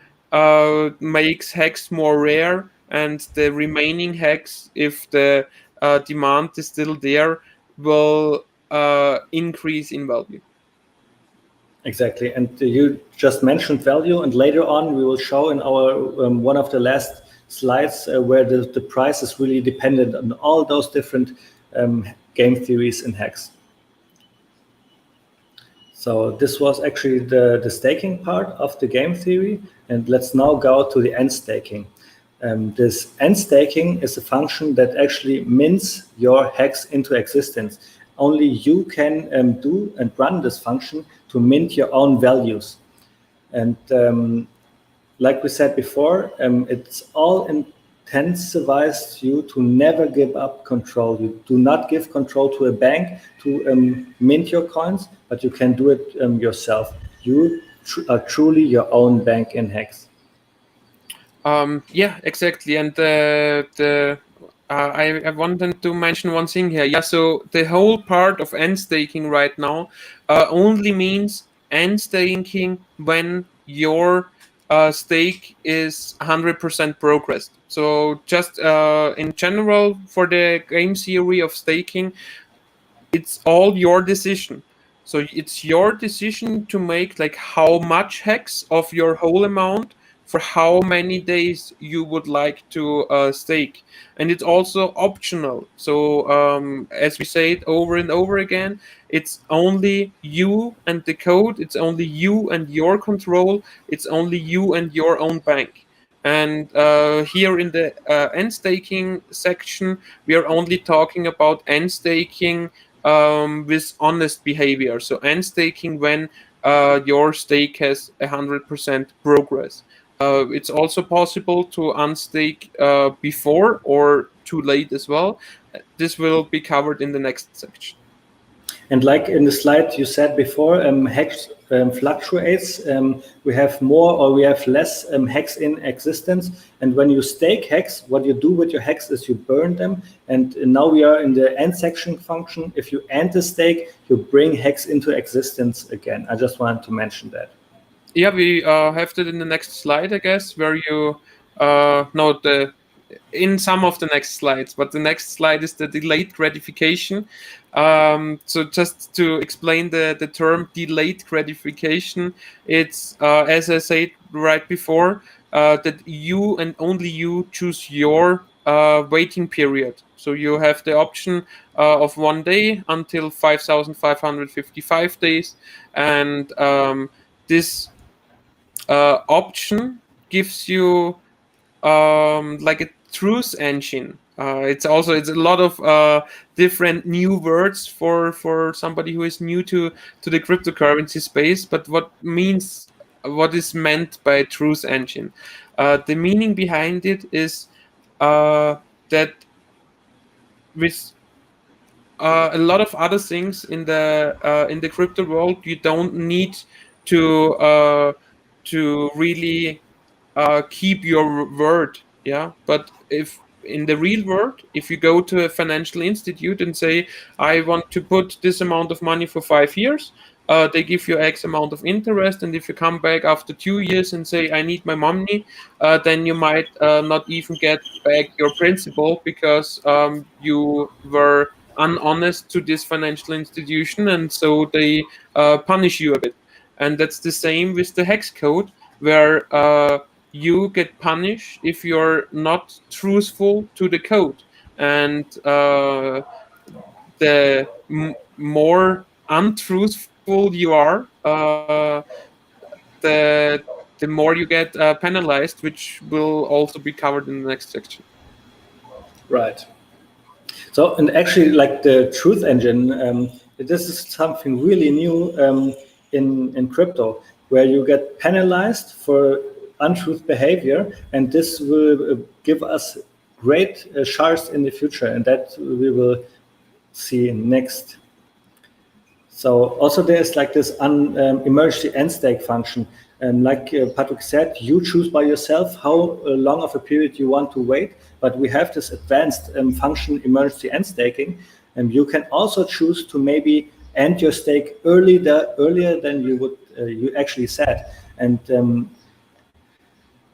B: makes Hex more rare, and the remaining Hex, if the demand is still there, will increase in value.
A: Exactly, and you just mentioned value, and later on we will show in our one of the last slides where the price is really dependent on all those different game theories in Hex. So this was actually the staking part of the game theory, and let's now go to the end staking. This end staking is a function that actually mints your Hex into existence. Only you can do and run this function to mint your own values. And like we said before, it's all incentivized you to never give up control. You do not give control to a bank to mint your coins, but you can do it yourself. You are truly your own bank in Hex.
B: Yeah, exactly. And I wanted to mention one thing here. Yeah, so the whole part of end staking right now only means end staking when your stake is 100% progressed. So just in general, for the game theory of staking, it's all your decision. So it's your decision to make like how much Hex of your whole amount for how many days you would like to stake. And it's also optional. So as we say it over and over again, it's only you and the code. It's only you and your control. It's only you and your own bank. And here in the end staking section, we are only talking about end staking with honest behavior. So end staking when your stake has 100% progress. It's also possible to unstake before or too late as well. This will be covered in the next section.
A: And like in the slide you said before, Hex fluctuates, we have more or we have less hex in existence. And when you stake hex, what you do with your hex is you burn them. And now we are in the end section function. If you end the stake, you bring hex into existence again. I just wanted to mention that.
B: Yeah, we have that in the next slide, I guess, where you no, in some of the next slides, but the next slide is the delayed gratification. So just to explain the term delayed gratification, it's as I said right before, that you and only you choose your waiting period. So you have the option of 1 day until 5,555 days, and this option gives you like a truth engine. It's a lot of different new words for somebody who is new to the cryptocurrency space. But what is meant by truth engine? The meaning behind it is that with a lot of other things in the crypto world, you don't need to really keep your word. Yeah, but if in the real world, if you go to a financial institute and say, I want to put this amount of money for 5 years, they give you X amount of interest, and if you come back after 2 years and say, I need my money, then you might not even get back your principal, because you were unhonest to this financial institution, and so they punish you a bit. And that's the same with the hex code, where you get punished if you're not truthful to the code. And the more untruthful you are, the more you get penalized, which will also be covered in the next section.
A: Right. So, and actually, like the truth engine, this is something really new in crypto, where you get penalized for untruth behavior, and this will give us great shards in the future, and that we will see next. So also there's like this emergency end stake function. And like Patrick said, you choose by yourself how long of a period you want to wait. But we have this advanced function emergency end staking. And you can also choose to maybe end your stake earlier than you would you actually said. And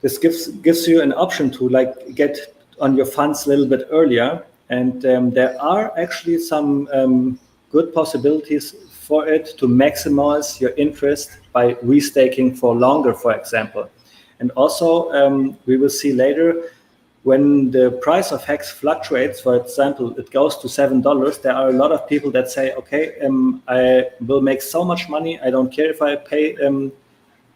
A: this gives you an option to like get on your funds a little bit earlier. And there are actually some good possibilities for it to maximize your interest by restaking for longer, for example. And also, we will see later, when the price of Hex fluctuates, for example, it goes to $7, there are a lot of people that say, okay, I will make so much money, I don't care if I pay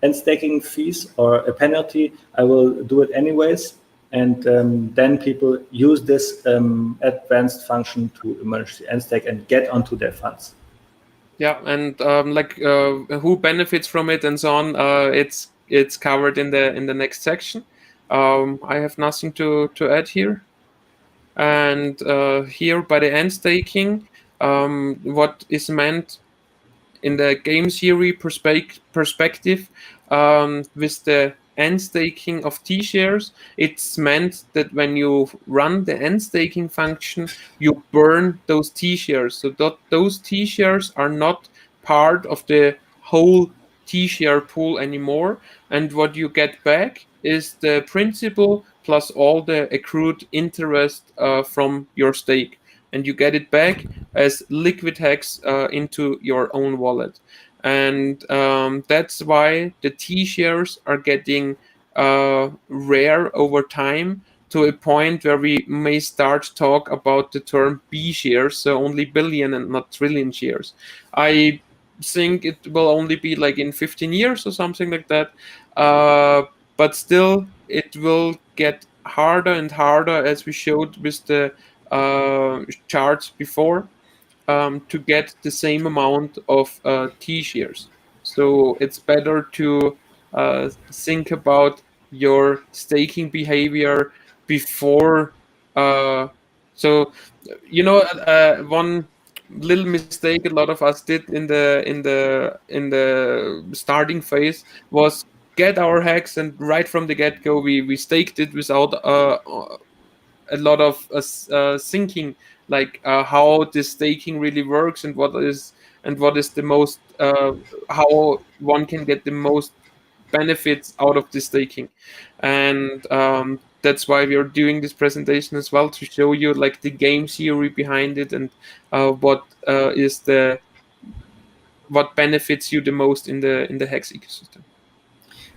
A: end staking fees or a penalty, I will do it anyways. And then people use this advanced function to emergency end stake and get onto their funds.
B: Yeah, and who benefits from it and so on, it's covered in the next section. I have nothing to add here. And here by the end staking, what is meant in the game theory perspective, with the end staking of T-shares, it's meant that when you run the end staking function, you burn those T-shares. So those T-shares are not part of the whole T-share pool anymore. And what you get back is the principal plus all the accrued interest from your stake. And you get it back as liquid hex into your own wallet. And that's why the T-shares are getting rare over time, to a point where we may start to talk about the term B shares, so only billion and not trillion shares. I think it will only be like in 15 years or something like that. But still, it will get harder and harder, as we showed with the charts before, to get the same amount of T-shares. So it's better to think about your staking behavior before. So, one little mistake a lot of us did in the starting phase was get our hex, and right from the get-go we staked it without a lot of thinking, like how this staking really works, and what is the most how one can get the most benefits out of the staking. And that's why we are doing this presentation as well, to show you like the game theory behind it, and what benefits you the most in the Hex ecosystem.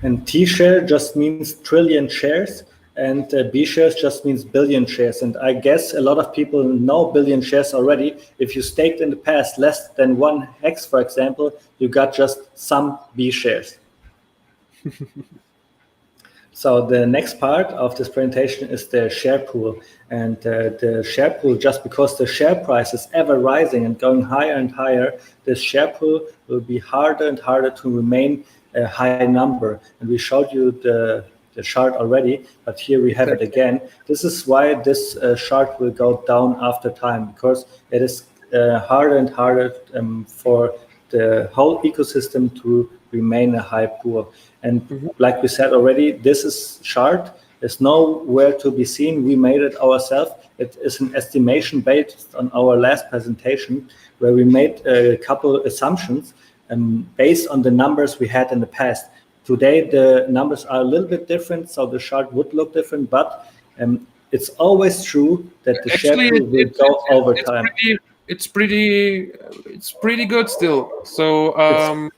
A: And T share just means trillion shares, and B shares just means billion shares. And I guess a lot of people know billion shares already. If you staked in the past less than one hex, for example, you got just some B shares. So the next part of this presentation is the share pool. And the share pool, just because the share price is ever rising and going higher and higher, this share pool will be harder and harder to remain a high number. And we showed you the chart already, but here we have it again. This is why this chart will go down after time, because it is harder and harder for the whole ecosystem to remain a high pool. And like we said already, this is chart is nowhere to be seen. We made it ourselves. It is an estimation based on our last presentation, where we made a couple assumptions based on the numbers we had in the past. Today, the numbers are a little bit different, so the chart would look different, but it's always true that the share pool will go over time.
B: It's pretty good still. So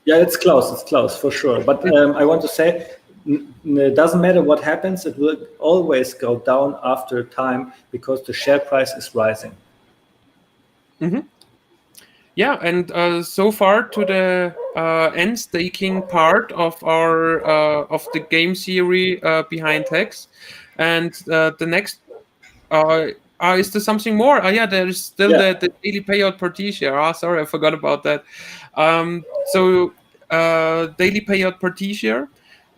A: it's close for sure. But I want to say, it doesn't matter what happens, it will always go down after time, because the share price is rising.
B: Yeah, and so far to the end staking part of our of the game theory behind Hex, and the next is there something more? Yeah, there is still the daily payout per T-share. Sorry, I forgot about that. So daily payout per T-share.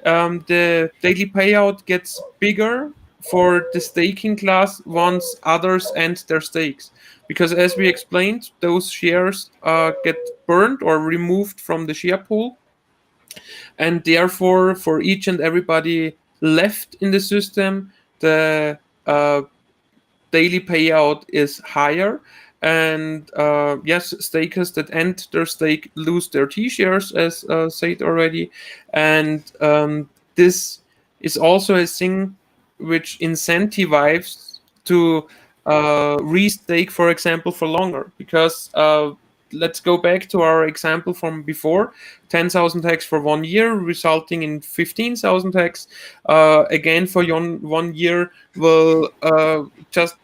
B: The daily payout gets bigger for the staking class once others end their stakes, because as we explained, those shares get burned or removed from the share pool, and therefore for each and everybody left in the system, the daily payout is higher. And yes, stakers that end their stake lose their T-shares, as said already. And this is also a thing which incentivizes to restake, for example, for longer. Because let's go back to our example from before: 10,000 hex for 1 year, resulting in 15,000 hex. Again, for 1 year will just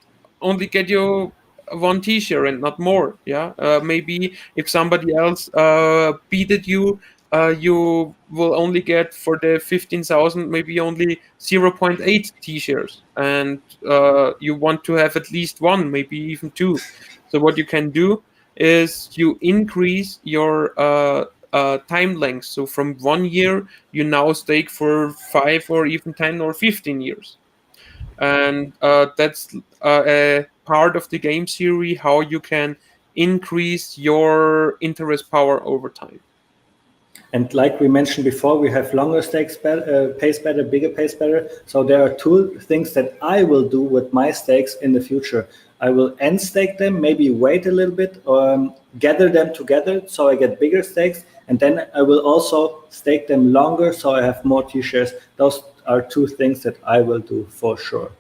B: only get you one T-share and not more. Yeah, maybe if somebody else beated you, you will only get for the 15,000 maybe only 0.8 T-shares, and you want to have at least one, maybe even two. So what you can do is you increase your time length. So from 1 year, you now stake for 5 or even 10 or 15 years. And that's a part of the game theory, how you can increase your interest power over time.
A: And like we mentioned before, we have longer stakes pays better, bigger pays better. So there are two things that I will do with my stakes in the future. I will end stake them, maybe wait a little bit, gather them together so I get bigger stakes. And then I will also stake them longer so I have more T-shares. Those are two things that I will do for sure.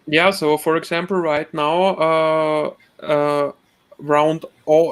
B: Yeah, so for example, right now, around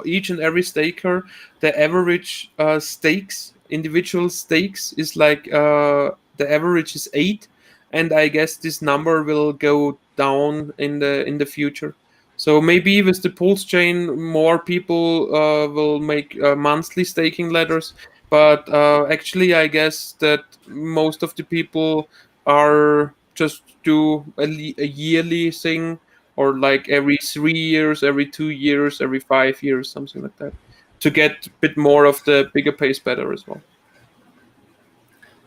B: each and every staker, the average stakes, individual stakes, is like the average is 8, and I guess this number will go down in the future. So maybe with the Pulse chain, more people will make monthly staking ladders, but actually, I guess that most of the people are just do a yearly thing, or like every 3 years, every 2 years, every 5 years, something like that, to get a bit more of the bigger pays better as well.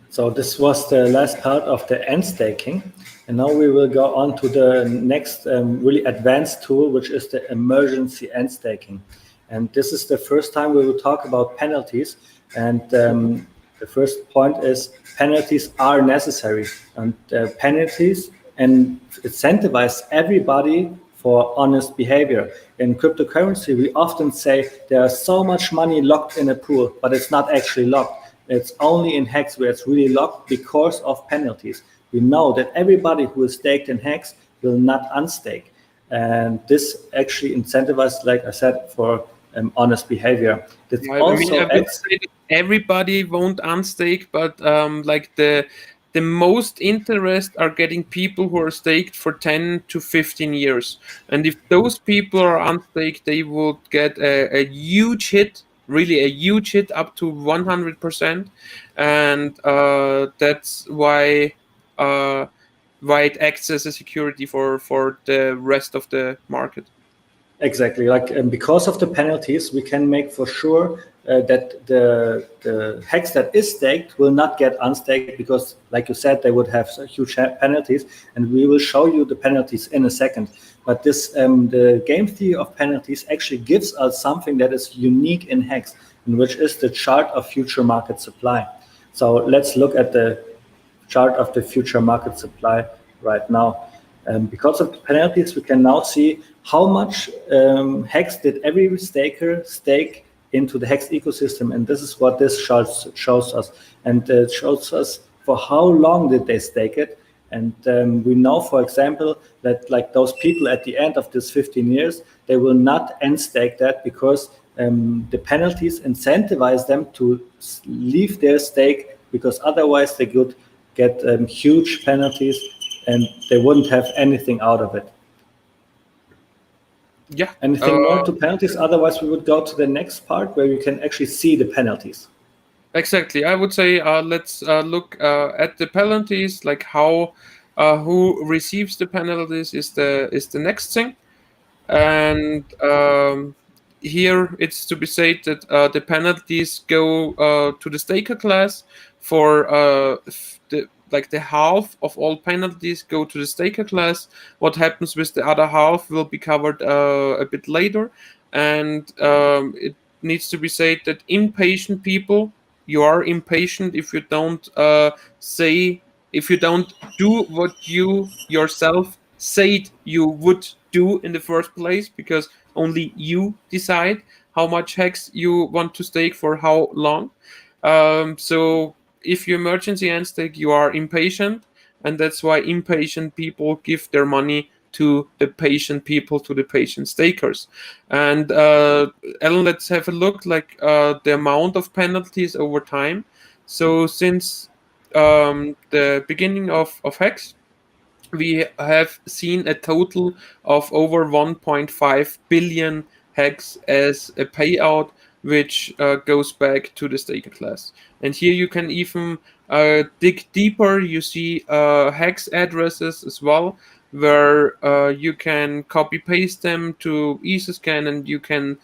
A: So this was the last part of the end staking. And now we will go on to the next really advanced tool, which is the emergency end staking. And this is the first time we will talk about penalties. And the first point is penalties are necessary, and penalties and incentivize everybody for honest behavior. In cryptocurrency, we often say there is so much money locked in a pool, but it's not actually locked. It's only in Hex where it's really locked because of penalties. We know that everybody who is staked in Hex will not unstake. And this actually incentivizes, like I said, for honest behavior. That's
B: I
A: also
B: would say that everybody won't unstake, but like the most interest are getting people who are staked for 10 to 15 years. And if those people are unstaked, they would get a huge hit, really a huge hit up to 100%. And that's why it acts as a security for the rest of the market.
A: Exactly. Like because of the penalties, we can make for sure that the hex that is staked will not get unstaked because, like you said, they would have huge penalties, and we will show you the penalties in a second. But this the game theory of penalties actually gives us something that is unique in Hex, which is the chart of future market supply. So let's look at the chart of the future market supply right now. Because of the penalties, we can now see how much Hex did every staker stake into the Hex ecosystem, and this is what this shows us. And it shows us for how long did they stake it. And we know, for example, that like those people at the end of this 15 years, they will not end stake that because the penalties incentivize them to leave their stake, because otherwise they could get huge penalties and they wouldn't have anything out of it.
B: Yeah.
A: Anything more to penalties? Otherwise, we would go to the next part where you can actually see the penalties.
B: Exactly. I would say let's look at the penalties, like how who receives the penalties is the next thing. And here it's to be said that the penalties go to the staker class for the half of all penalties go to the staker class. What happens with the other half will be covered a bit later. And it needs to be said that impatient people, you are impatient if you don't if you don't do what you yourself said you would do in the first place, because only you decide how much hex you want to stake for how long. So if you emergency end stake, you are impatient, and that's why impatient people give their money to the patient people, to the patient stakers. And Ellen, let's have a look like the amount of penalties over time. So since the beginning of Hex, we have seen a total of over 1.5 billion hex as a payout, which goes back to the staker class. And here you can even dig deeper. You see hex addresses as well, where you can copy paste them to Etherscan, and you can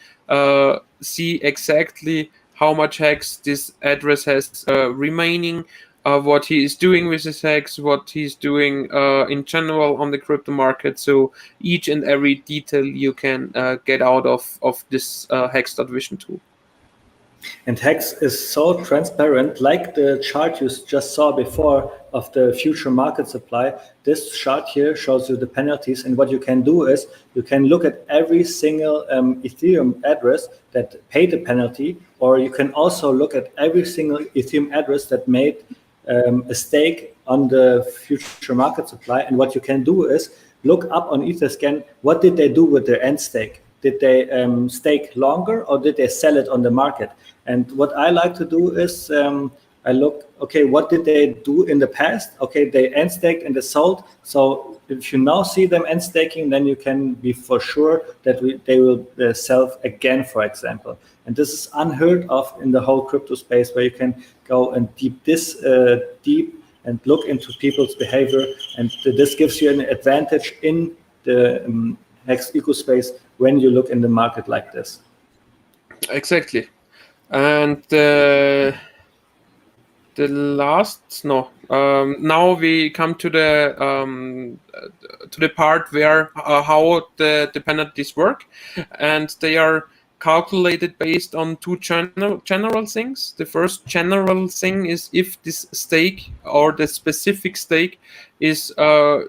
B: see exactly how much hex this address has remaining, what he is doing with his hex, what he's doing in general on the crypto market. So each and every detail you can get out of this hex.vision tool.
A: And Hex is so transparent, like the chart you just saw before of the future market supply. This chart here shows you the penalties, and what you can do is you can look at every single Ethereum address that paid the penalty, or you can also look at every single Ethereum address that made a stake on the future market supply. And what you can do is look up on Etherscan, what did they do with their end stake? Did they stake longer, or did they sell it on the market? And what I like to do is I look, okay, what did they do in the past? Okay, they end staked and they sold. So if you now see them end staking, then you can be for sure that they will sell again, for example. And this is unheard of in the whole crypto space, where you can go and deep and look into people's behavior. And this gives you an advantage in the Hex eco space when you look in the market like this.
B: Exactly. And now we come to the part where how the penalties work, and they are calculated based on two general things. The first general thing is if this stake or the specific stake is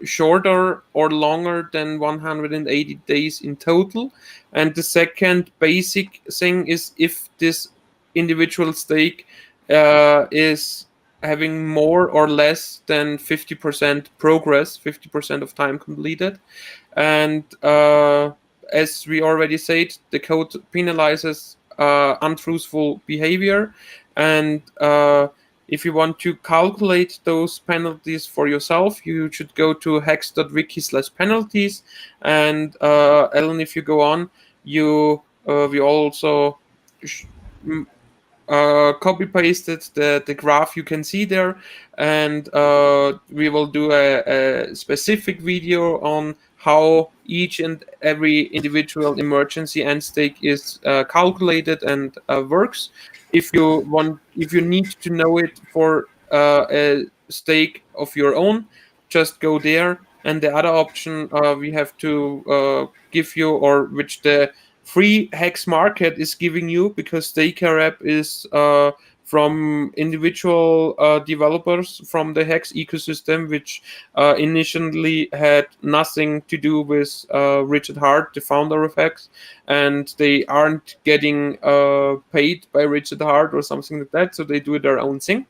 B: shorter or longer than 180 days in total. And the second basic thing is if this individual stake is having more or less than 50% progress, 50% of time completed. And as we already said, the code penalizes untruthful behavior. And if you want to calculate those penalties for yourself, you should go to hex.wiki/penalties. And Ellen, if you go on, we also copy pasted the graph you can see there, and we will do a specific video on how each and every individual emergency end stake is calculated and works. If you need to know it for a stake of your own, just go there. And the other option we have to give you, or which the free hex market is giving you, because Staker app is from individual developers from the Hex ecosystem, which initially had nothing to do with Richard Hart, the founder of Hex, and they aren't getting paid by Richard Hart or something like that, so they do their own thing.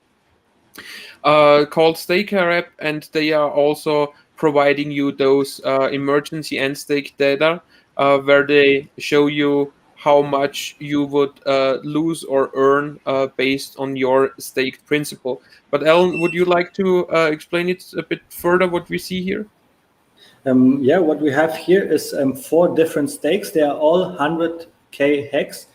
B: Called Staker app, and they are also providing you those emergency end stake data, where they show you how much you would lose or earn based on your staked principal. But Ellen, would you like to explain it a bit further, what we see here?
A: Yeah, what we have here is 4 different stakes. They are all 100K hex,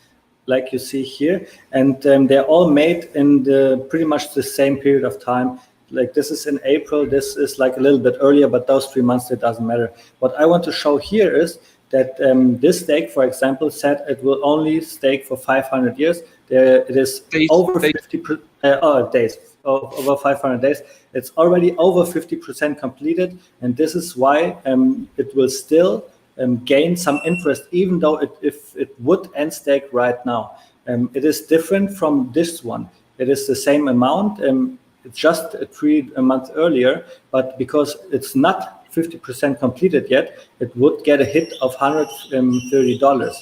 A: like you see here, and they're all made in pretty much the same period of time. Like this is in April, this is like a little bit earlier, but those 3 months, it doesn't matter. What I want to show here is that this stake, for example, said it will only stake for 500 years. It is
B: Days.
A: over 50 days, over 500 days. It's already over 50% completed, and this is why it will still gain some interest, even though if it would end stake right now. It is different from this one. It is the same amount. It's just 3 months earlier, but because it's not 50% completed yet, it would get a hit of $130.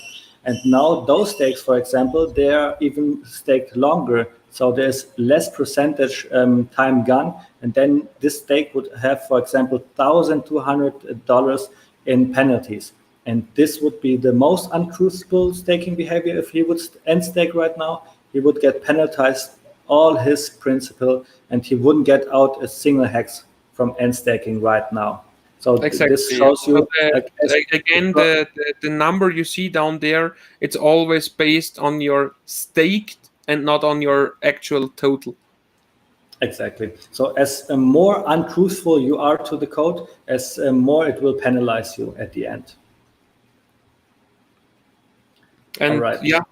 A: And now those stakes, for example, they are even staked longer. So there's less percentage time gone. And then this stake would have, for example, $1,200 in penalties. And this would be the most untruthful staking behavior. If he would end stake right now, he would get penalized all his principal, and he wouldn't get out a single hex from end staking right now. So
B: exactly.
A: This shows you
B: again the number you see down there. It's always based on your staked and not on your actual total.
A: Exactly. So as more untruthful you are to the code, as more it will penalize you at the end.
B: And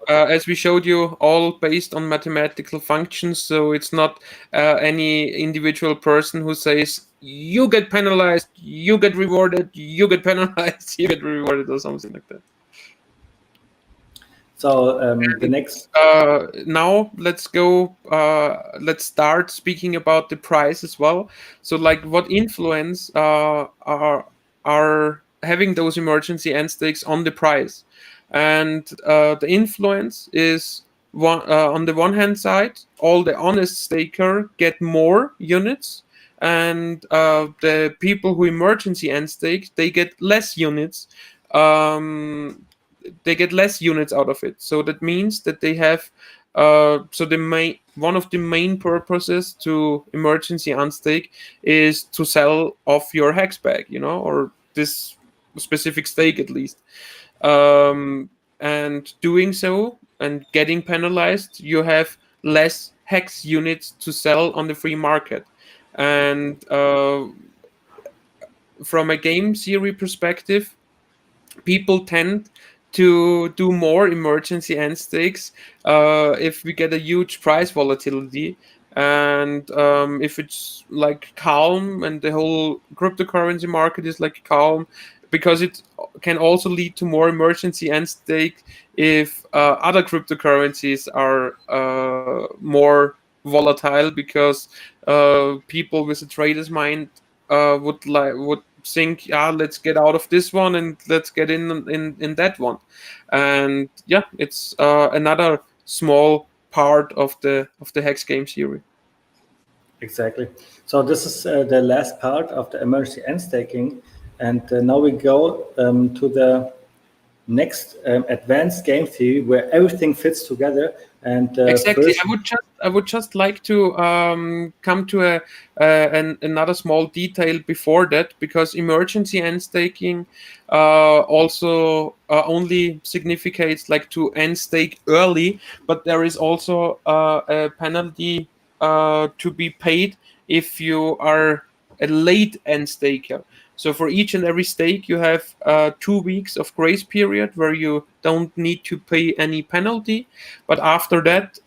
B: as we showed you, all based on mathematical functions. So it's not any individual person who says, you get penalized, you get rewarded, you get penalized, you get rewarded, or something like that.
A: So the next...
B: now let's go, let's start speaking about the price as well. So like what influence are having those emergency end stakes on the price? And the influence is on the one hand side, all the honest staker get more units, and the people who emergency end stake, they get less units. They get less units out of it. So that means that they have one of the main purposes to emergency unstake is to sell off your hex bag, or this specific stake at least. And doing so and getting penalized, you have less hex units to sell on the free market. And from a game theory perspective, people tend to do more emergency end stakes if we get a huge price volatility. And if it's like calm and the whole cryptocurrency market is like calm, because it can also lead to more emergency end stake if other cryptocurrencies are more volatile, because people with a trader's mind would think, yeah, let's get out of this one and let's get in that one. And yeah, it's another small part of the Hex game theory.
A: Exactly. So this is the last part of the emergency end staking, and now we go to the next advanced game theory where everything fits together. And
B: Exactly.
A: first,
B: I would just like to come to another small detail before that, because emergency end staking also only significates like to end stake early, but there is also a penalty to be paid if you are a late end staker. So for each and every stake, you have 2 weeks of grace period where you don't need to pay any penalty. But after that,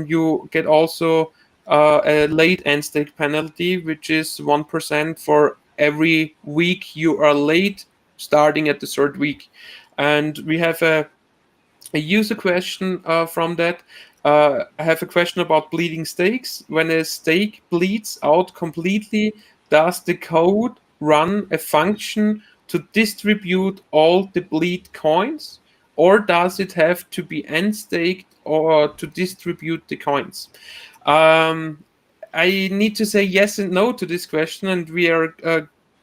B: you get also a late end stake penalty, which is 1% for every week you are late, starting at the third week. And we have a user question from that. I have a question about bleeding stakes. When a stake bleeds out completely, does the code run a function to distribute all the bleed coins, or does it have to be end staked or to distribute the coins? I need to say yes and no to this question, and we are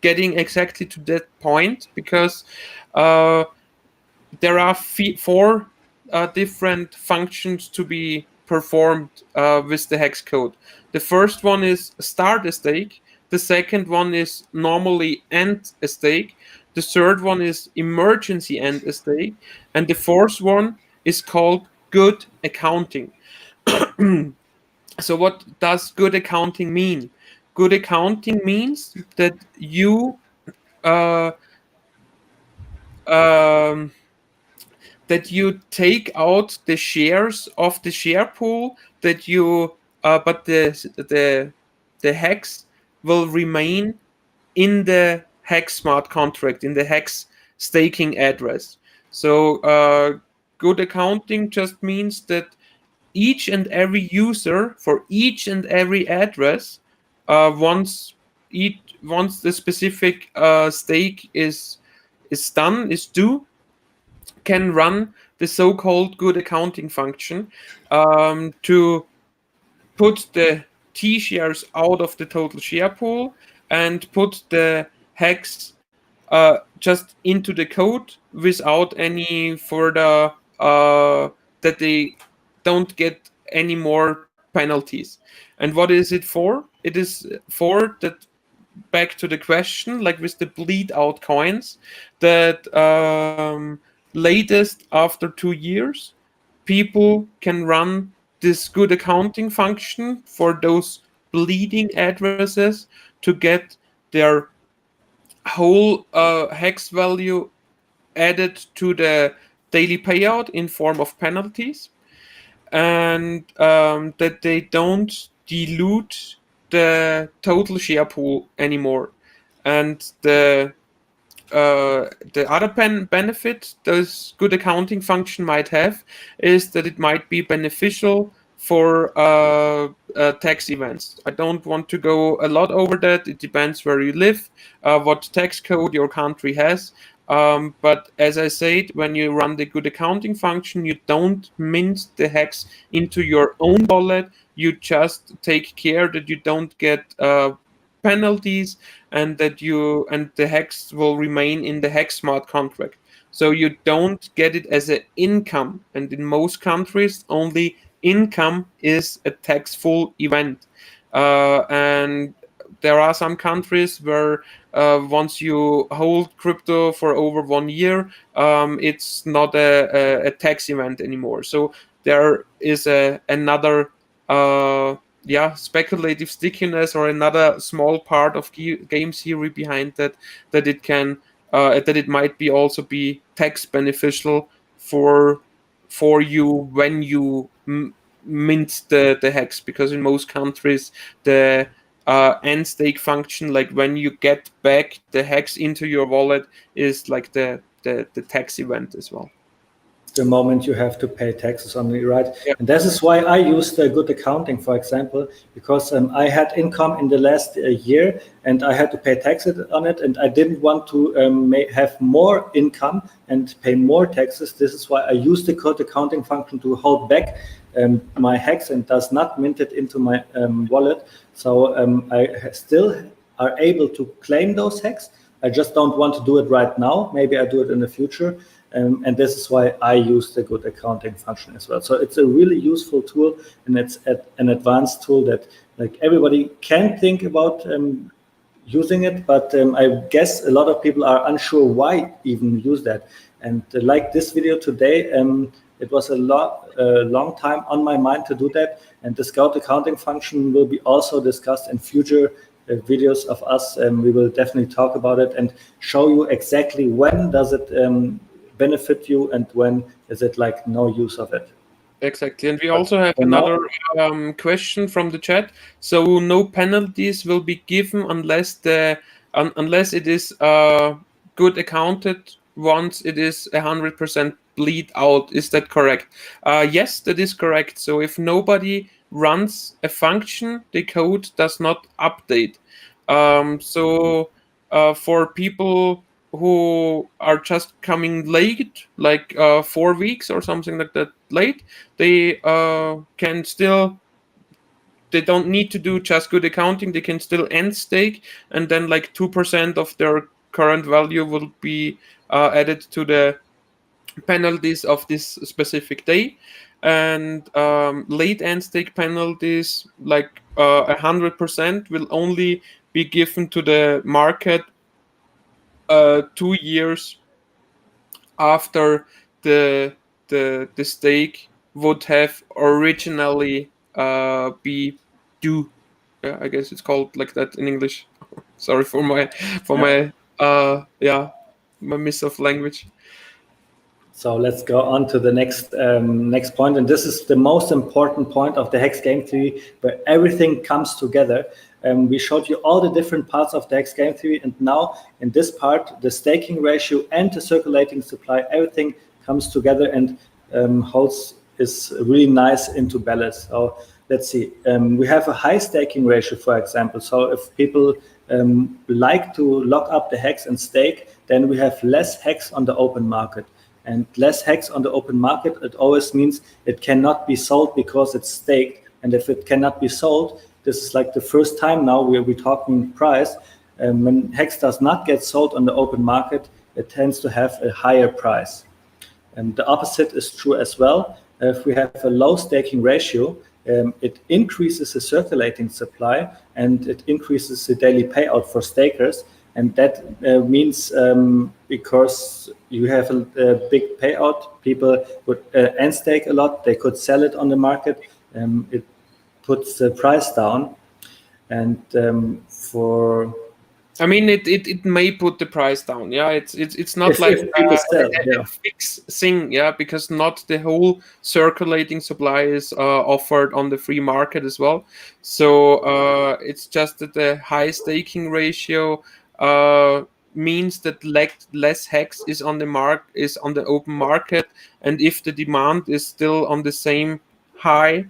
B: getting exactly to that point, because there are four different functions to be performed with the hex code. The first one is start a stake. The second one is normally end a stake. The third one is emergency end a stake. And the fourth one is called good accounting. So what does good accounting mean? Good accounting means that you uh, um, take out the shares of the share pool that you but the hex will remain in the hex smart contract, in the hex staking address. So good accounting just means that each and every user for each and every address, once the specific stake is done, is due, can run the so-called good accounting function to put the T shares out of the total share pool and put the hex just into the code without any further that they don't get any more penalties. And what is it for? It is for that, back to the question, like with the bleed out coins, that latest after 2 years, people can run this good accounting function for those bleeding addresses to get their whole hex value added to the daily payout in form of penalties, and that they don't dilute the total share pool anymore. And the other benefit this good accounting function might have is that it might be beneficial for tax events. I don't want to go a lot over that. It depends where you live, what tax code your country has. But as I said, when you run the good accounting function, you don't mint the hex into your own wallet. You just take care that you don't get penalties, and that the hex will remain in the hex smart contract. So you don't get it as an income. And in most countries, only income is a taxable event. And there are some countries where once you hold crypto for over 1 year, it's not a tax event anymore. So there is another speculative stickiness, or another small part of game theory behind that it can that it might be also be tax beneficial for you when you mint the hex, because in most countries the end stake function, like when you get back the hex into your wallet, is like the tax event as well.
A: The moment you have to pay taxes on it, right?
B: Yeah.
A: And this is why I used good accounting, for example, because I had income in the last year and I had to pay taxes on it, and I didn't want to have more income and pay more taxes. This is why I used the good accounting function to hold back my hex and does not mint it into my wallet. So I still are able to claim those hex. I just don't want to do it right now. Maybe I do it in the future. And this is why I use the good accounting function as well. So it's a really useful tool, and it's an advanced tool that like everybody can think about using it. But I guess a lot of people are unsure why even use that. And like this video today, it was a long time on my mind to do that. And the Scout accounting function will be also discussed in future videos of us. We will definitely talk about it and show you exactly when does it benefit you and when is it like no use of it.
B: Exactly. And we also have another question from the chat. So no penalties will be given unless unless it is good accounted once it is 100% bleed out. Is that correct? Yes, that is correct. So if nobody runs a function, the code does not update. So for people who are just coming late, like 4 weeks or something like that late, they can still, they don't need to do just good accounting. They can still end stake, and then like 2% of their current value will be added to the penalties of this specific day. And late end stake penalties, like 100%, will only be given to the market 2 years after the stake would have originally be due. Yeah, I guess it's called like that in English. Sorry for my my miss of language.
A: So let's go on to the next point, and this is the most important point of the Hex game theory, where everything comes together. We showed you all the different parts of the Hex game theory, and now in this part, the staking ratio and the circulating supply, everything comes together and holds is really nice into balance. So let's see. We have a high staking ratio, for example. So if people like to lock up the hex and stake, then we have less hex on the open market. And less hex on the open market, it always means it cannot be sold because it's staked. And if it cannot be sold, this is like the first time now we're talking price. When hex does not get sold on the open market, it tends to have a higher price. And the opposite is true as well. If we have a low staking ratio, it increases the circulating supply and it increases the daily payout for stakers. And that means because you have a big payout, people would end stake a lot, they could sell it on the market, it puts the price down. And
B: I mean, it may put the price down. Yeah, it's not like a fixed thing. Yeah, because not the whole circulating supply is offered on the free market as well. So it's just that the high staking ratio means that less hex is on the open market, and if the demand is still on the same high,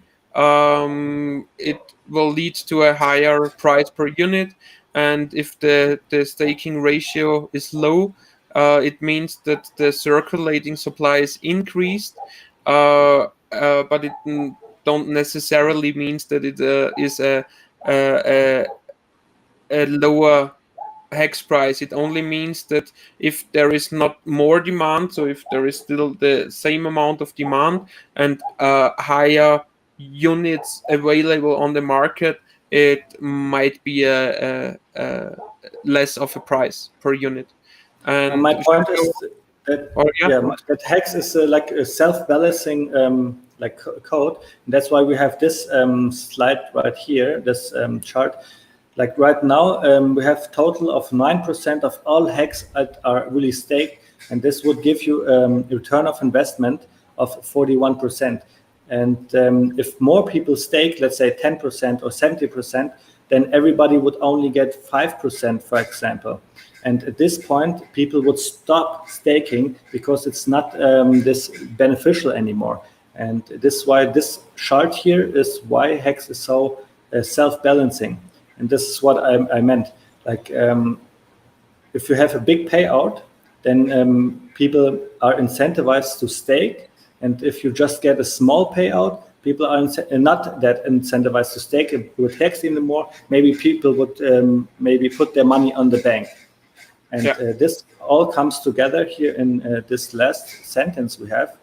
B: it will lead to a higher price per unit. And if the staking ratio is low, it means that the circulating supply is increased, but it don't necessarily means that it is a lower hex price. It only means that if there is not more demand, so if there is still the same amount of demand and higher units available on the market, it might be a less of a price per unit. And
A: my point is that that hex is like a self-balancing like code. And that's why we have this slide right here, this chart. Like right now, we have total of 9% of all hex that are really staked, and this would give you a return of investment of 41%. And if more people stake, let's say 10% or 70%, then everybody would only get 5%, for example. And at this point, people would stop staking because it's not this beneficial anymore. And this is why this chart here is why Hex is so self-balancing. And this is what I meant. Like, if you have a big payout, then people are incentivized to stake. And if you just get a small payout, people are not that incentivized to stake with Hex anymore. Maybe people would maybe put their money on the bank. And this all comes together here in this last sentence we have.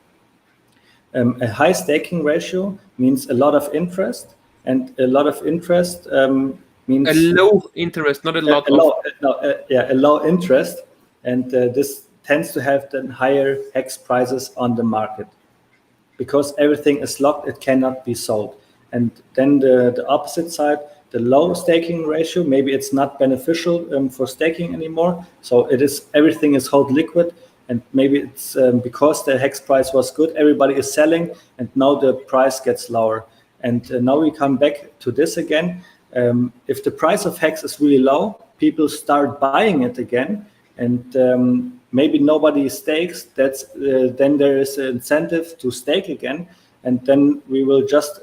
A: A high staking ratio means a lot of interest, and a lot of interest means
B: a low interest, not a lot
A: a low interest, and this tends to have then higher Hex prices on the market because everything is locked; it cannot be sold. And then the opposite side, the low staking ratio, maybe it's not beneficial for staking anymore. So everything is held liquid. And maybe it's because the Hex price was good, everybody is selling, and now the price gets lower. And now we come back to this again. If the price of Hex is really low, people start buying it again, and maybe nobody stakes. Then there is an incentive to stake again, and then we will just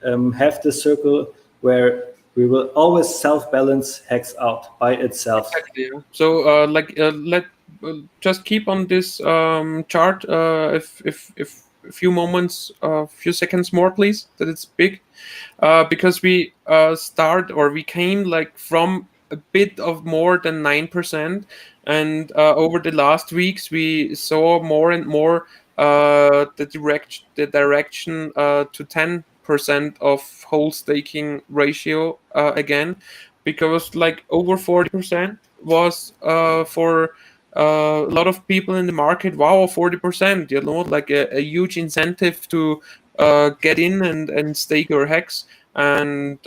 A: have this circle where we will always self-balance Hex out by itself.
B: Exactly. So let just keep on this chart if a few moments, a few seconds more, please, that it's big, because we we came like from a bit of more than 9%, and over the last weeks we saw more and more the direction to 10% of whole staking ratio again, because like over 40% was for a lot of people in the market. Wow, 40%, like a huge incentive to get in and stake your Hex. And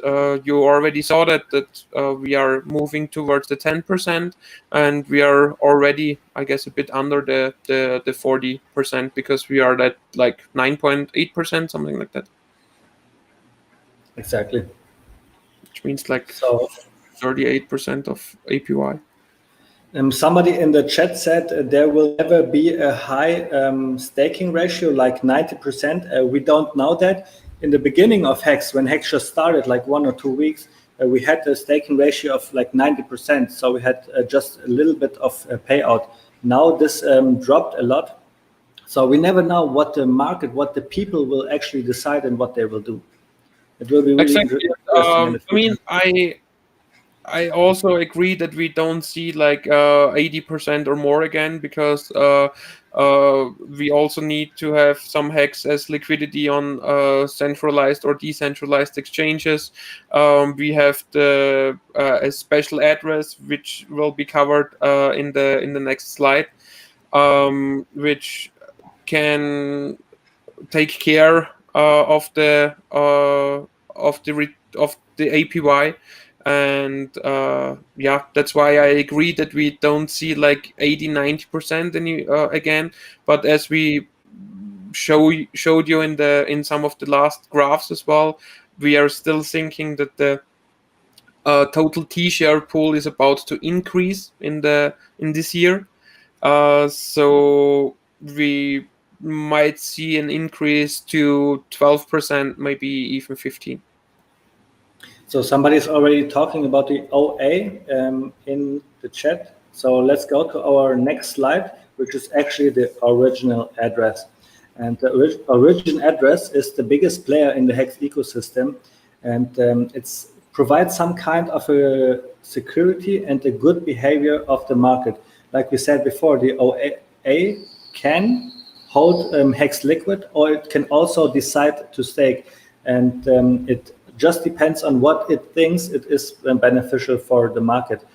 B: you already saw that we are moving towards the 10%, and we are already, I guess, a bit under the 40%, because we are at like 9.8%, something like that.
A: Exactly.
B: Which means like 38% of APY.
A: Somebody in the chat said there will never be a high staking ratio like 90%. We don't know that. In the beginning of Hex, when Hex just started, like 1 or 2 weeks, we had a staking ratio of like 90%. So we had just a little bit of payout. Now this dropped a lot. So we never know what the market, what the people will actually decide and what they will do. It will be really interesting.
B: I mean, I also agree that we don't see like 80% or more again, because we also need to have some Hex as liquidity on centralized or decentralized exchanges. We have a special address which will be covered in the next slide, which can take care of the APY. And that's why I agree that we don't see like 80-90% again. But as we showed you in some of the last graphs as well, we are still thinking that the total T-share pool is about to increase in this year. So we might see an increase to 12%, maybe even 15%.
A: So somebody's already talking about the OA in the chat. So let's go to our next slide, which is actually the original address. And the origin address is the biggest player in the Hex ecosystem, and it provides some kind of a security and a good behavior of the market. Like we said before, the OA can hold Hex liquid, or it can also decide to stake, and it just depends on what it thinks it is beneficial for the market.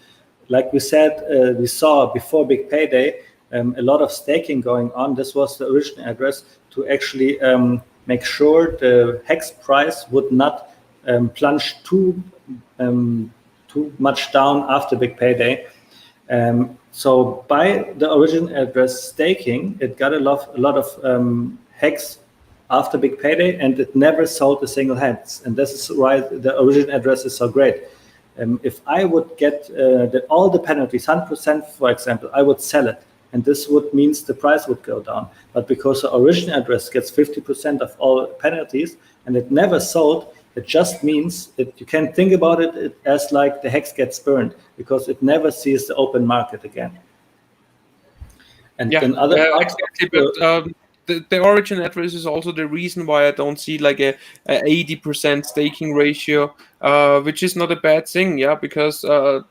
A: Like we said, we saw before Big Payday a lot of staking going on. This was the original address to actually make sure the Hex price would not plunge too much down after Big Payday. So by the origin address staking, it got a lot of Hex after Big Payday, and it never sold a single Hex. And this is why the origin address is so great. If I would get that all the penalties, 100%, for example, I would sell it. And this would means the price would go down. But because the origin address gets 50% of all penalties and it never sold, it just means that you can think about it as like the hex gets burned because it never sees the open market again. And then other
B: exactly. But the origin address is also the reason why I don't see like a 80% staking ratio, which is not a bad thing, yeah, because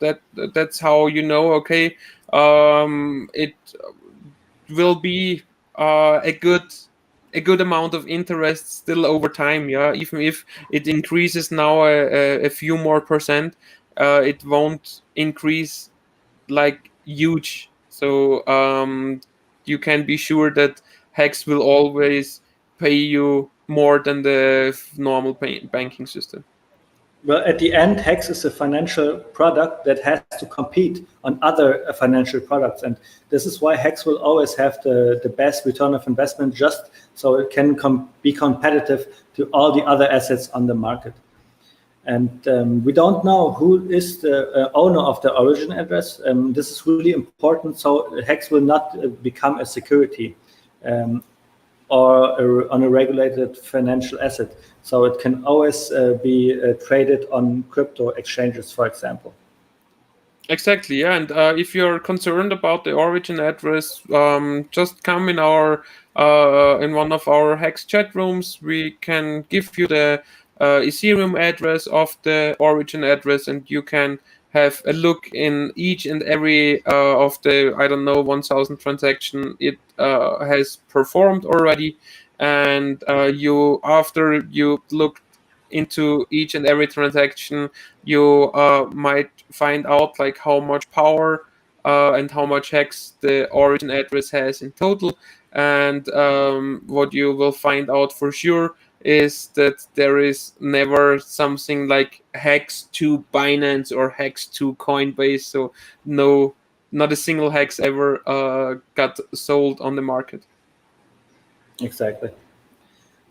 B: that's how you know, okay, it will be a good amount of interest still over time, yeah. Even if it increases now a few more percent, it won't increase like huge. So you can be sure that Hex will always pay you more than the normal banking system.
A: Well, at the end, Hex is a financial product that has to compete on other financial products. And this is why Hex will always have the best return of investment, just so it can be competitive to all the other assets on the market. And we don't know who is the owner of the origin address. This is really important. So Hex will not become a security or on a regulated financial asset. So it can always be traded on crypto exchanges, for example.
B: Exactly, yeah. And if you're concerned about the origin address, just come in in one of our Hex chat rooms. We can give you the Ethereum address of the origin address, and you can have a look in each and every of the 1,000 transaction it has performed already. And after you look into each and every transaction, you might find out like how much power and how much hex the origin address has in total. And what you will find out for sure is that there is never something like hex to Binance or hex to Coinbase. So not a single hex ever got sold on the market.
A: Exactly.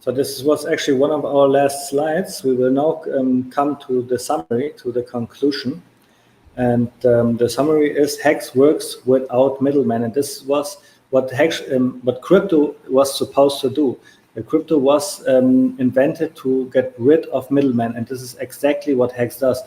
A: So this was actually one of our last slides. We will now come to the summary, to the conclusion. And the summary is Hex works without middlemen. And this was what crypto was supposed to do. The crypto was invented to get rid of middlemen. And this is exactly what Hex does.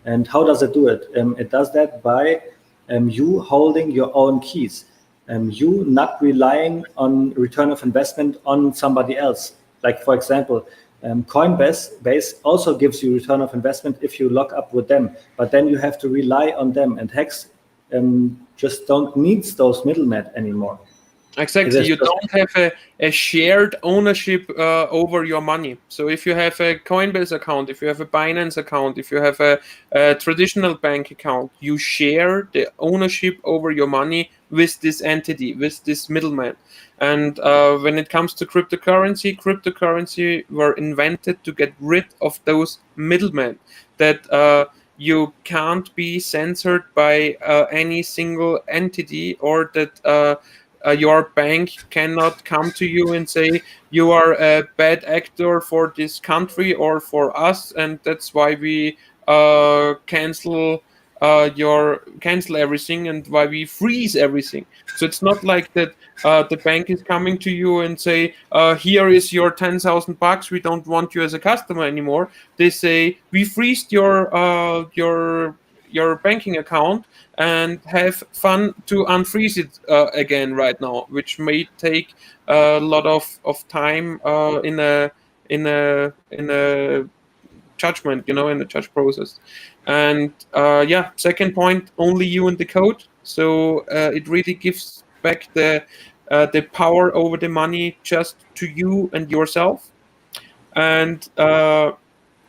A: And how does it do it? It does that by you holding your own keys. You not relying on return of investment on somebody else. Like, for example, Coinbase also gives you return of investment if you lock up with them, but then you have to rely on them. And Hex just don't need those middlemen anymore.
B: Exactly. You don't have a shared ownership over your money. So if you have a Coinbase account, if you have a Binance account, if you have a traditional bank account, you share the ownership over your money with this entity, with this middleman. And when it comes to cryptocurrency were invented to get rid of those middlemen that you can't be censored by any single entity, or that your bank cannot come to you and say you are a bad actor for this country or for us, and that's why we cancel everything and why we freeze everything. So it's not like that the bank is coming to you and say, here is your $10,000, we don't want you as a customer anymore. They say, we freezed your banking account and have fun to unfreeze it again right now, which may take a lot of time in a judgment, in the judge process. And second point, only you and the code. So it really gives back the power over the money just to you and yourself. And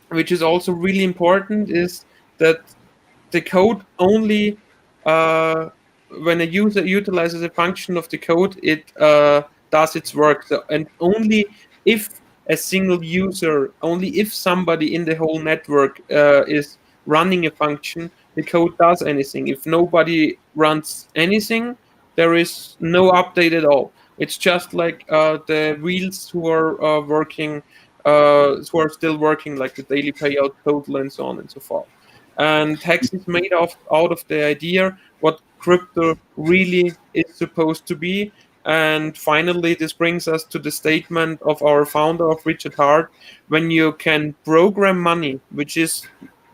B: which is also really important is that the code only, when a user utilizes a function of the code, it does its work. So, and only if only if somebody in the whole network is running a function, the code does anything. If nobody runs anything, there is no update at all. It's just like the wheels who are working, who are still working, like the daily payout total and so on and so forth. And Hex is made out of the idea what crypto really is supposed to be. And finally, this brings us to the statement of our founder, of Richard Hart: when you can program money, which is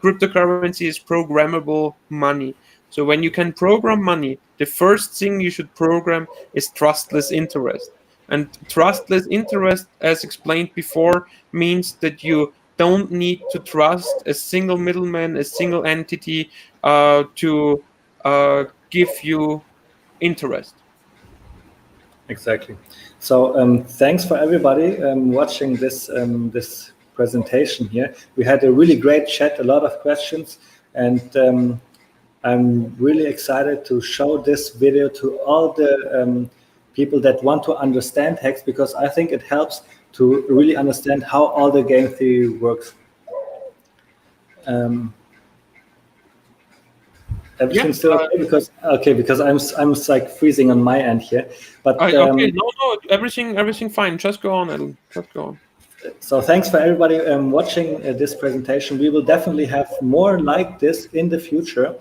B: cryptocurrency is programmable money. So when you can program money, the first thing you should program is trustless interest. And trustless interest, as explained before, means that you don't need to trust a single middleman, a single entity to give you interest.
A: Exactly. So thanks for everybody watching this presentation here. We had a really great chat, a lot of questions, and I'm really excited to show this video to all the people that want to understand Hex, because I think it helps to really understand how all the game theory works. Everything's still okay because I'm like freezing on my end here, but
B: okay, no, everything fine. Just go on, Ellen. Just go on.
A: So thanks for everybody watching this presentation. We will definitely have more like this in the future.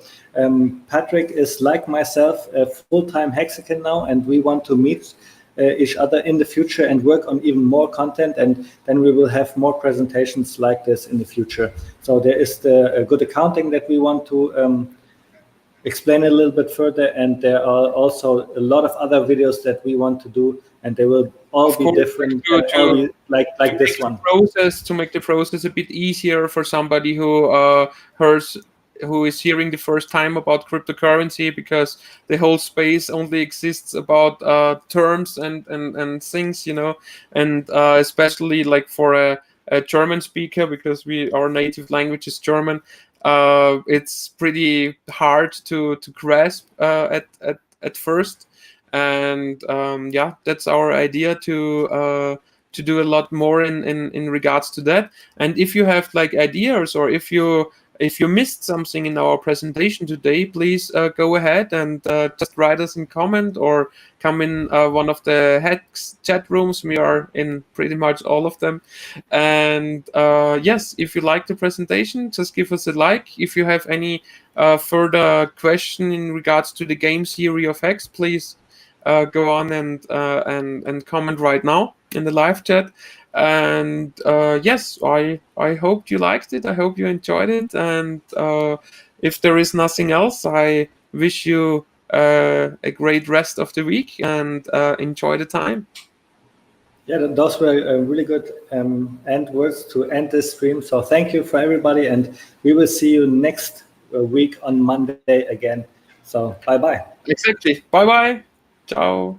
A: Patrick is, like myself, a full-time Hexican now, and we want to meet each other in the future and work on even more content, and then we will have more presentations like this in the future. So there is the good accounting that we want to explain a little bit further, and there are also a lot of other videos that we want to do, and they will all be different, all be like this one.
B: To make the process a bit easier for somebody who who is hearing the first time about cryptocurrency, because the whole space only exists about terms and things, you know, and especially like for a German speaker, because our native language is German. It's pretty hard to grasp at first, and yeah, that's our idea to do a lot more in regards to that. And if you have like ideas, or if you missed something in our presentation today, please go ahead and just write us in comment, or come in one of the Hex chat rooms. We are in pretty much all of them. And yes, if you like the presentation, just give us a like. If you have any further question in regards to the game theory of Hex, please go on and comment right now in the live chat. And yes, I hope you liked it. I hope you enjoyed it. And if there is nothing else, I wish you a great rest of the week, and enjoy the time.
A: Yeah, those were really good end words to end this stream. So thank you for everybody, and we will see you next week on Monday again. So bye-bye.
B: Exactly. Bye-bye. Ciao.